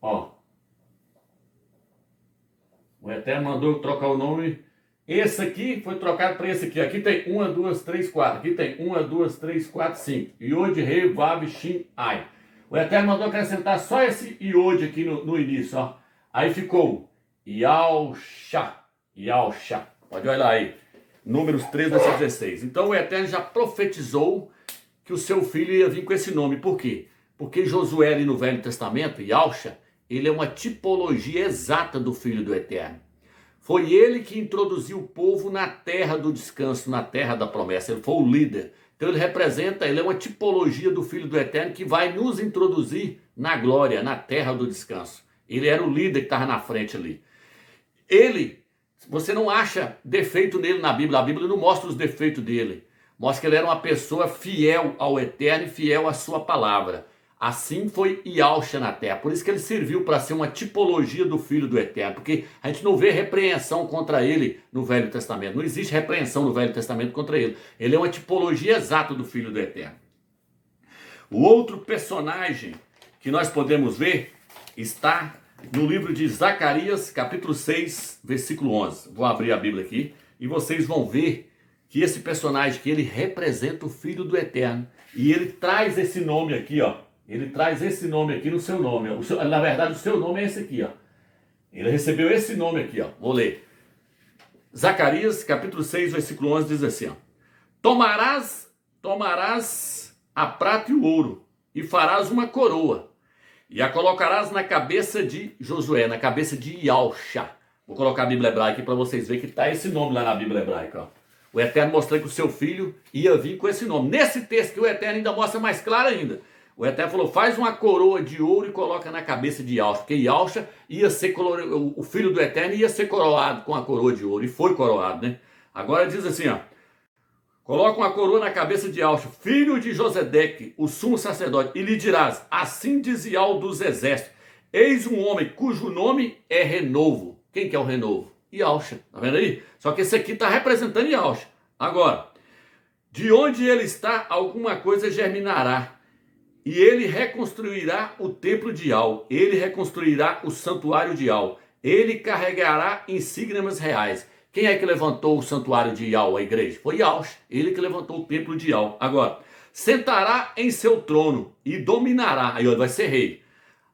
S1: Ó. O Eterno mandou eu trocar o nome. Esse aqui foi trocado para esse aqui. Aqui tem 1, 2, 3, 4. Aqui tem 1, 2, 3, 4, 5. Yod, Rei, Vav, Shin, Ai. O Eterno mandou acrescentar só esse Yod aqui no início, ó. Aí ficou Yalcha. Yalcha. Pode olhar aí. Números 3, versículo 16. Então o Eterno já profetizou que o seu filho ia vir com esse nome. Por quê? Porque Josué ali no Velho Testamento, Yalcha, ele é uma tipologia exata do Filho do Eterno. Foi ele que introduziu o povo na terra do descanso, na terra da promessa. Ele foi o líder. Então ele é uma tipologia do Filho do Eterno que vai nos introduzir na glória, na terra do descanso. Ele era o líder que estava na frente ali. Você não acha defeito nele na Bíblia. A Bíblia não mostra os defeitos dele. Mostra que ele era uma pessoa fiel ao Eterno e fiel à sua palavra. Assim foi Yalcha na terra. Por isso que ele serviu para ser uma tipologia do Filho do Eterno. Porque a gente não vê repreensão contra ele no Velho Testamento. Não existe repreensão no Velho Testamento contra ele. Ele é uma tipologia exata do Filho do Eterno. O outro personagem que nós podemos ver está no livro de Zacarias, capítulo 6, versículo 11. Vou abrir a Bíblia aqui e vocês vão ver que esse personagem que ele representa o Filho do Eterno. E ele traz esse nome aqui, ó. Ele traz esse nome aqui no seu nome. Na verdade, o seu nome é esse aqui, ó. Ele recebeu esse nome aqui, ó. Vou ler. Zacarias, capítulo 6, versículo 11, diz assim, ó. Tomarás a prata e o ouro, e farás uma coroa, e a colocarás na cabeça de Josué, na cabeça de Yalcha. Vou colocar a Bíblia hebraica aqui para vocês verem que está esse nome lá na Bíblia hebraica, ó. O Eterno mostrou que o seu filho ia vir com esse nome. Nesse texto que o Eterno ainda mostra mais claro ainda. O Eterno falou, faz uma coroa de ouro e coloca na cabeça de Yalcha. Porque Yalcha ia ser o filho do Eterno ia ser coroado com a coroa de ouro. E foi coroado, né? Agora diz assim, ó. Coloca uma coroa na cabeça de Yalcha, filho de Josedeque, o sumo sacerdote, e lhe dirás, assim diz Yal dos exércitos, eis um homem cujo nome é Renovo. Quem que é o Renovo? Yalcha, tá vendo aí? Só que esse aqui está representando Yalcha. Agora, de onde ele está, alguma coisa germinará. E ele reconstruirá o templo de Yal. Ele reconstruirá o santuário de Yal. Ele carregará insígnias reais. Quem é que levantou o santuário de Iau, a igreja? Foi Yahushua, ele que levantou o templo de Iau. Agora, sentará em seu trono e dominará, aí vai ser rei.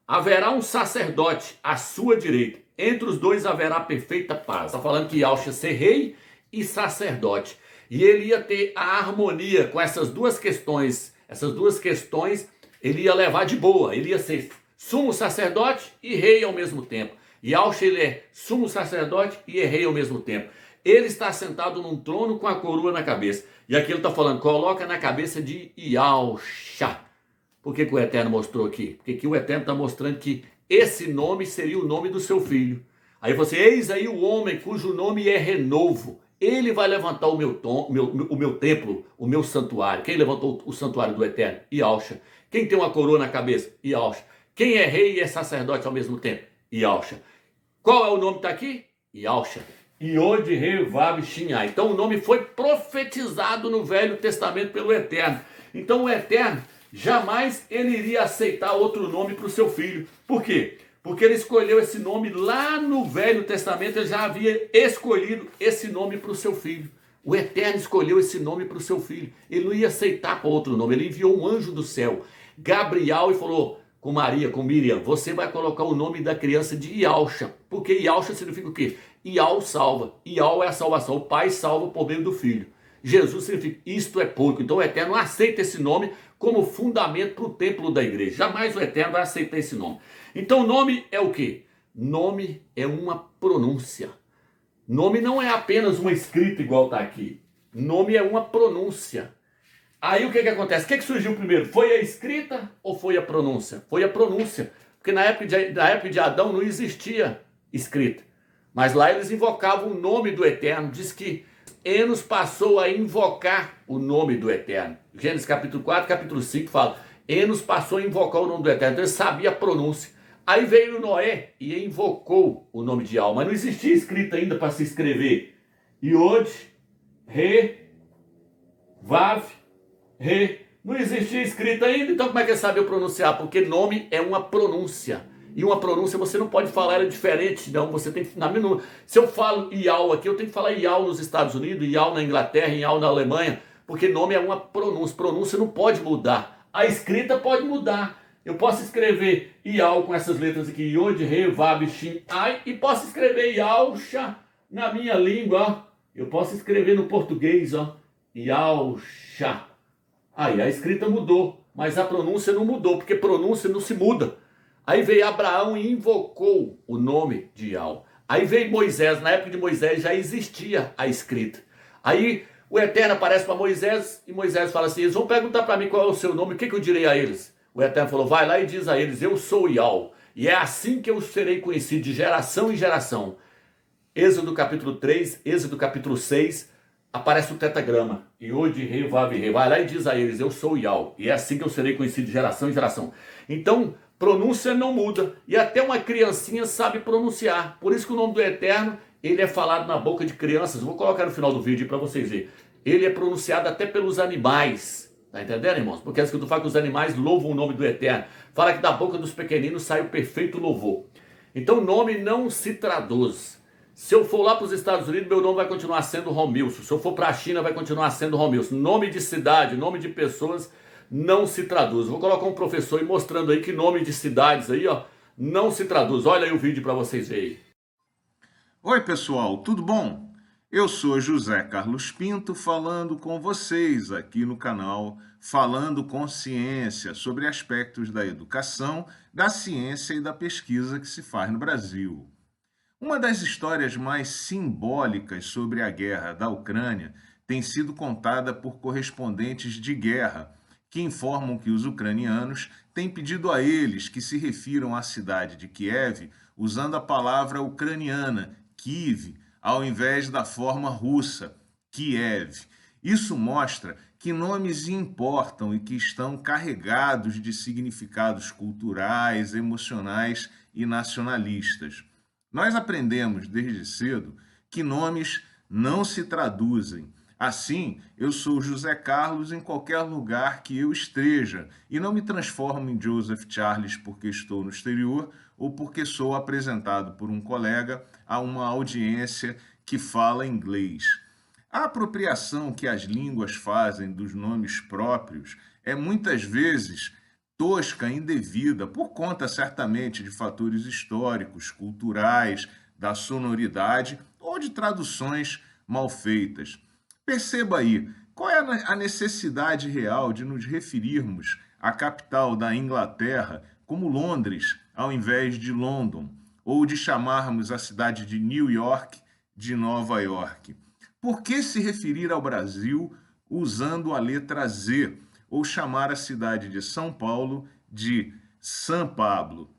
S1: Haverá um sacerdote à sua direita, entre os dois haverá perfeita paz. Está falando que Yahushua ia ser rei e sacerdote. E ele ia ter a harmonia com essas duas questões ele ia levar de boa, ele ia ser sumo sacerdote e rei ao mesmo tempo. Yahushua, ele é sumo sacerdote e é rei ao mesmo tempo. Ele está sentado num trono com a coroa na cabeça. E aqui ele está falando, coloca na cabeça de Yahushua. Por que o Eterno mostrou aqui? Porque aqui o Eterno está mostrando que esse nome seria o nome do seu filho. Aí você, eis aí o homem cujo nome é renovo. Ele vai levantar o meu templo, o meu santuário. Quem levantou o santuário do Eterno? Yahushua. Quem tem uma coroa na cabeça? Yahushua. Quem é rei e é sacerdote ao mesmo tempo? Yahushua. Qual é o nome que está aqui? Yahushua. Yod, Re, Vav, Shinai. Então o nome foi profetizado no Velho Testamento pelo Eterno. Então o Eterno jamais ele iria aceitar outro nome para o seu filho. Por quê? Porque ele escolheu esse nome lá no Velho Testamento, ele já havia escolhido esse nome para o seu filho. O Eterno escolheu esse nome para o seu filho. Ele não ia aceitar para outro nome. Ele enviou um anjo do céu, Gabriel, e falou com Maria, com Miriam, você vai colocar o nome da criança de Yahushua. Porque Yahushua significa o quê? Yahu salva. Yahu é a salvação. O pai salva por meio do filho. Jesus significa isto é pouco. Então o Eterno aceita esse nome como fundamento para o templo da igreja. Jamais o Eterno vai aceitar esse nome. Então nome é o quê? Nome é uma pronúncia. Nome não é apenas uma escrita igual está aqui. Nome é uma pronúncia. Aí o que acontece? O que surgiu primeiro? Foi a escrita ou foi a pronúncia? Foi a pronúncia. Porque na época de Adão não existia escrita. Mas lá eles invocavam o nome do Eterno. Diz que Enos passou a invocar o nome do Eterno. Gênesis capítulo 4, capítulo 5 fala, Enos passou a invocar o nome do Eterno. Então ele sabia a pronúncia. Aí veio Noé e invocou o nome de Yahu. Mas não existia escrita ainda para se escrever. Yod, Re, Vav, Re. Não existia escrita ainda. Então como é que ele sabia pronunciar? Porque nome é uma pronúncia. E uma pronúncia você não pode falar ela diferente, não. Você tem que, se eu falo Yahu aqui, eu tenho que falar Yahu nos Estados Unidos, Yahu na Inglaterra, Yahu na Alemanha, porque nome é uma pronúncia. Pronúncia não pode mudar. A escrita pode mudar. Eu posso escrever Yahu com essas letras aqui, Yod, Re, Vav, Shin, Ai, e posso escrever Yahushua na minha língua, ó. Eu posso escrever no português, ó, Yahushua. Aí a escrita mudou, mas a pronúncia não mudou, porque pronúncia não se muda. Aí veio Abraão e invocou o nome de Yahu. Aí veio Moisés, na época de Moisés já existia a escrita. Aí o Eterno aparece para Moisés e Moisés fala assim, eles vão perguntar para mim qual é o seu nome, o que eu direi a eles? O Eterno falou, vai lá e diz a eles, eu sou Yahu, e é assim que eu serei conhecido de geração em geração. Êxodo capítulo 3, Êxodo capítulo 6, aparece o tetragrama, Yod, Re, Vav, Re. Vai lá e diz a eles, eu sou Yahu, e é assim que eu serei conhecido de geração em geração. Então, pronúncia não muda, e até uma criancinha sabe pronunciar. Por isso que o nome do Eterno, ele é falado na boca de crianças. Vou colocar no final do vídeo para vocês verem. Ele é pronunciado até pelos animais. Tá entendendo, irmãos? Porque a Escritura fala que os animais louvam o nome do Eterno. Fala que da boca dos pequeninos sai o perfeito louvor. Então o nome não se traduz. Se eu for lá para os Estados Unidos, meu nome vai continuar sendo Romilson. Se eu for para a China, vai continuar sendo Romilson. Nome de cidade, nome de pessoas não se traduz. Vou colocar um professor aí mostrando aí que nome de cidades aí, ó, não se traduz. Olha aí o vídeo para vocês verem.
S13: Oi, pessoal, tudo bom? Eu sou José Carlos Pinto falando com vocês aqui no canal Falando com Ciência sobre aspectos da educação, da ciência e da pesquisa que se faz no Brasil. Uma das histórias mais simbólicas sobre a guerra da Ucrânia tem sido contada por correspondentes de guerra, que informam que os ucranianos têm pedido a eles que se refiram à cidade de Kiev usando a palavra ucraniana, Kiev, ao invés da forma russa, Kiev. Isso mostra que nomes importam e que estão carregados de significados culturais, emocionais e nacionalistas. Nós aprendemos desde cedo que nomes não se traduzem. Assim, eu sou José Carlos em qualquer lugar que eu esteja e não me transformo em Joseph Charles porque estou no exterior ou porque sou apresentado por um colega a uma audiência que fala inglês. A apropriação que as línguas fazem dos nomes próprios é muitas vezes tosca, indevida, por conta certamente de fatores históricos, culturais, da sonoridade ou de traduções mal feitas. Perceba aí, qual é a necessidade real de nos referirmos à capital da Inglaterra como Londres, ao invés de London, ou de chamarmos a cidade de New York de Nova York? Por que se referir ao Brasil usando a letra Z, ou chamar a cidade de São Paulo de São Pablo?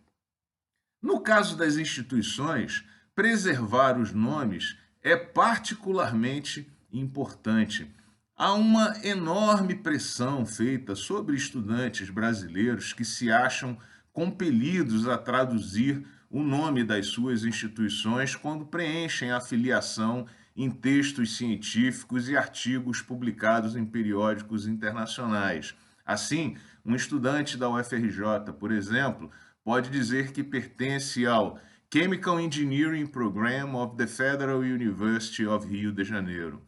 S13: No caso das instituições, preservar os nomes é particularmente importante. Há uma enorme pressão feita sobre estudantes brasileiros que se acham compelidos a traduzir o nome das suas instituições quando preenchem a filiação em textos científicos e artigos publicados em periódicos internacionais. Assim, um estudante da UFRJ, por exemplo, pode dizer que pertence ao Chemical Engineering Program of the Federal University of Rio de Janeiro.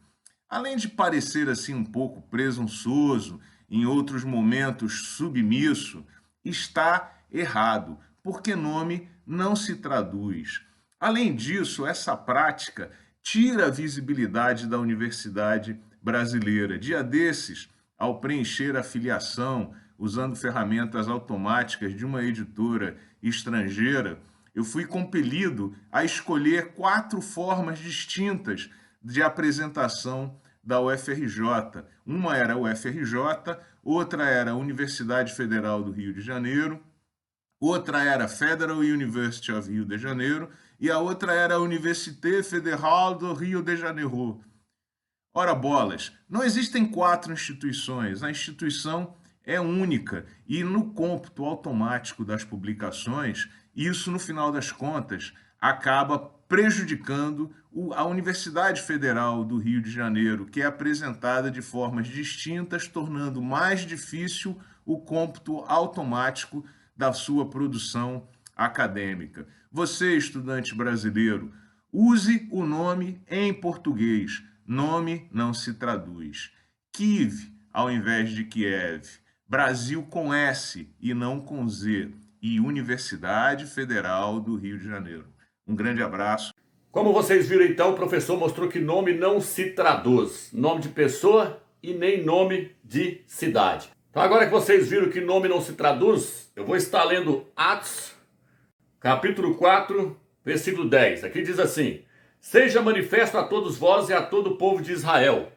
S13: Além de parecer assim um pouco presunçoso, em outros momentos submisso, está errado, porque nome não se traduz. Além disso, essa prática tira a visibilidade da universidade brasileira. Dia desses, ao preencher a filiação, usando ferramentas automáticas de uma editora estrangeira, eu fui compelido a escolher 4 formas distintas de apresentação da UFRJ. Uma era a UFRJ, outra era a Universidade Federal do Rio de Janeiro, outra era a Federal University of Rio de Janeiro e a outra era a Université Fédérale do Rio de Janeiro. Ora bolas, não existem 4 instituições, a instituição é única e no cômputo automático das publicações, isso no final das contas acaba prejudicando a Universidade Federal do Rio de Janeiro, que é apresentada de formas distintas, tornando mais difícil o cômputo automático da sua produção acadêmica. Você, estudante brasileiro, use o nome em português. Nome não se traduz. Kiev ao invés de Kiev. Brasil com S e não com Z. E Universidade Federal do Rio de Janeiro. Um grande abraço.
S1: Como vocês viram então, o professor mostrou que nome não se traduz. Nome de pessoa e nem nome de cidade. Então agora que vocês viram que nome não se traduz, eu vou estar lendo Atos, capítulo 4, versículo 10. Aqui diz assim: seja manifesto a todos vós e a todo o povo de Israel.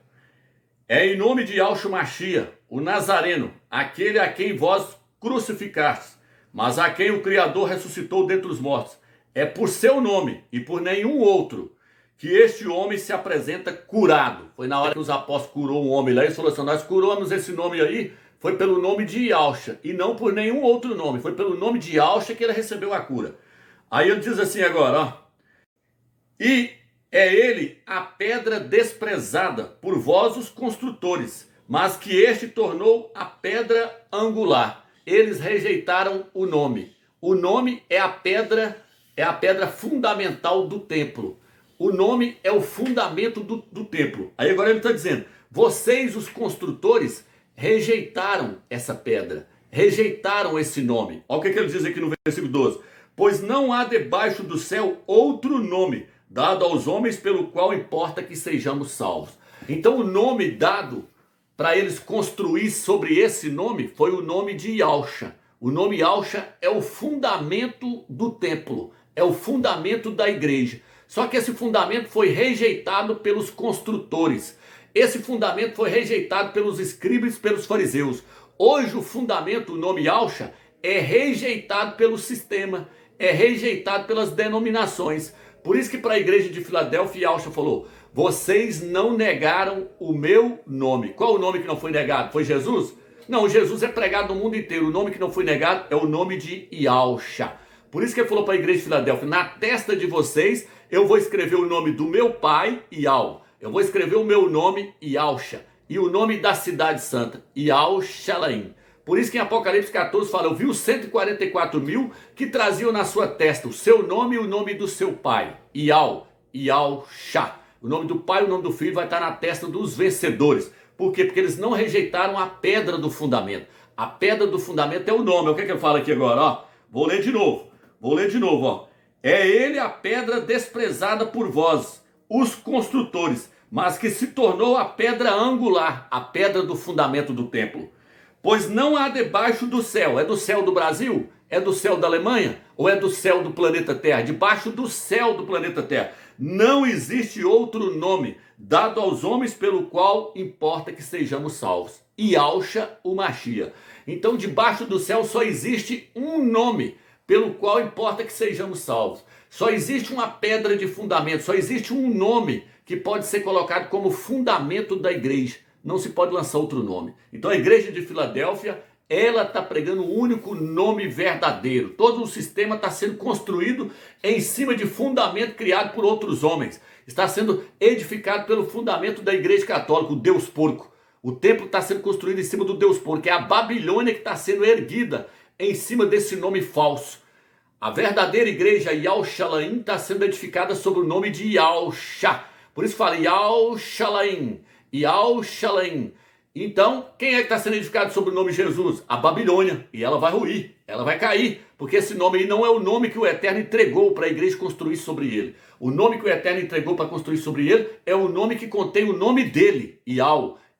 S1: É em nome de Yahshua Mashiach, o Nazareno, aquele a quem vós crucificastes, mas a quem o Criador ressuscitou dentre os mortos. É por seu nome e por nenhum outro que este homem se apresenta curado. Foi na hora que os apóstolos curou um homem lá, eles falaram assim: nós curamos esse nome aí, foi pelo nome de Yahshua e não por nenhum outro nome. Foi pelo nome de Yahshua que ele recebeu a cura. Aí ele diz assim agora, ó. E é ele a pedra desprezada por vós os construtores, mas que este tornou a pedra angular. Eles rejeitaram o nome. O nome é a pedra fundamental do templo. O nome é o fundamento do templo. Aí agora ele está dizendo, vocês os construtores rejeitaram essa pedra, rejeitaram esse nome. Olha o que ele diz aqui no versículo 12. Pois não há debaixo do céu outro nome dado aos homens pelo qual importa que sejamos salvos. Então o nome dado para eles construir sobre esse nome foi o nome de Yahshua. O nome Yahshua é o fundamento do templo, é o fundamento da igreja. Só que esse fundamento foi rejeitado pelos construtores. Esse fundamento foi rejeitado pelos escribas e pelos fariseus. Hoje o fundamento, o nome Yahshua, é rejeitado pelo sistema, é rejeitado pelas denominações. Por isso que para a igreja de Filadélfia, Yahshua falou, vocês não negaram o meu nome. Qual o nome que não foi negado? Foi Jesus? Não, Jesus é pregado no mundo inteiro. O nome que não foi negado é o nome de Yahshua. Por isso que ele falou para a igreja de Filadélfia, na testa de vocês eu vou escrever o nome do meu pai, Yahweh. Eu vou escrever o meu nome, Yahshua. E o nome da cidade santa, Yahushalayim. Por isso que em Apocalipse 14 fala, eu vi os 144 mil que traziam na sua testa o seu nome e o nome do seu pai. Ial-Shá. O nome do pai e o nome do filho vai estar na testa dos vencedores. Por quê? Porque eles não rejeitaram a pedra do fundamento. A pedra do fundamento é o nome. O que é que eu falo aqui agora? Ó, vou ler de novo. Ó. É ele a pedra desprezada por vós, os construtores, mas que se tornou a pedra angular, a pedra do fundamento do templo. Pois não há debaixo do céu. É do céu do Brasil? É do céu da Alemanha? Ou é do céu do planeta Terra? Debaixo do céu do planeta Terra. Não existe outro nome dado aos homens pelo qual importa que sejamos salvos. Yahshua o Mashiach. Então debaixo do céu só existe um nome pelo qual importa que sejamos salvos. Só existe uma pedra de fundamento, só existe um nome que pode ser colocado como fundamento da igreja. Não se pode lançar outro nome. Então a igreja de Filadélfia, ela está pregando um único nome verdadeiro. Todo o sistema está sendo construído em cima de fundamento criado por outros homens. Está sendo edificado pelo fundamento da igreja católica, o Deus porco. O templo está sendo construído em cima do Deus porco. É a Babilônia que está sendo erguida em cima desse nome falso. A verdadeira igreja, Yahushalayim, está sendo edificada sobre o nome de Yahusha. Por isso fala Yahushalayim. Yahushalayim. Então, quem é que está sendo edificado sobre o nome de Jesus? A Babilônia. E ela vai ruir, ela vai cair. Porque esse nome aí não é o nome que o Eterno entregou para a igreja construir sobre ele. O nome que o Eterno entregou para construir sobre ele é o nome que contém o nome dele.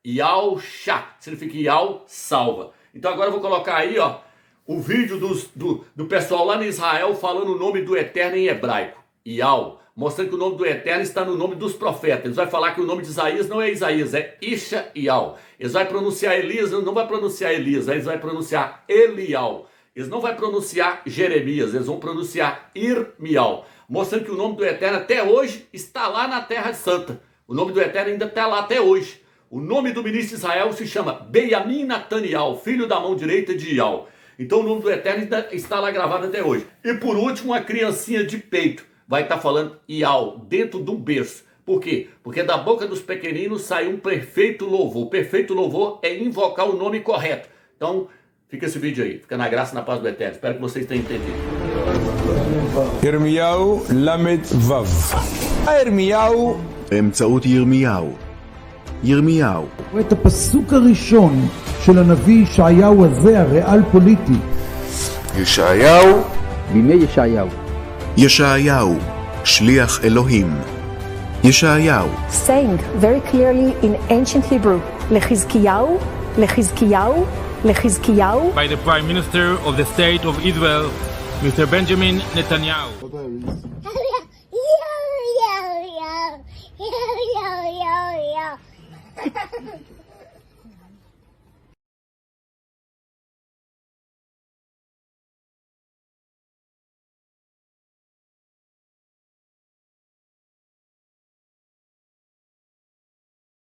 S1: Yahusha. Significa Yah salva. Então agora eu vou colocar aí, ó, o vídeo do pessoal lá em Israel falando o nome do Eterno em hebraico. Yah. Mostrando que o nome do Eterno está no nome dos profetas. Eles vão falar que o nome de Isaías não é Isaías, é Ishaíal. Eles vão pronunciar Elias, não vai pronunciar Elias, eles vão pronunciar Elial. Eles não vão pronunciar Jeremias, eles vão pronunciar Irmial. Mostrando que o nome do Eterno até hoje está lá na Terra Santa. O nome do Eterno ainda está lá até hoje. O nome do ministro de Israel se chama Benjamin Nataniel, filho da mão direita de Ial. Então o nome do Eterno ainda está lá gravado até hoje. E por último, uma criancinha de peito vai estar falando Ial, dentro de um berço. Por quê? Porque da boca dos pequeninos sai um perfeito louvor. Perfeito louvor é invocar o nome correto. Então, fica esse vídeo aí. Fica na graça e na paz do Eterno. Espero que vocês tenham entendido.
S15: ירמיהו ל"ו. ירמיהו
S16: באמצעות ירמיהו.
S17: את הפסוק הראשון של הנביא ישעיהו הזה, הריאל פוליטי.
S16: ישעיהו.
S17: בימי ישעיהו.
S16: ישעיהו, שליח אלוהים. ישעיהו.
S18: Saying very clearly in ancient Hebrew, לחזקיהו, לחזקיהו, לחזקיהו.
S19: By the Prime Minister of the State of Israel, Mr. Benjamin Netanyahu.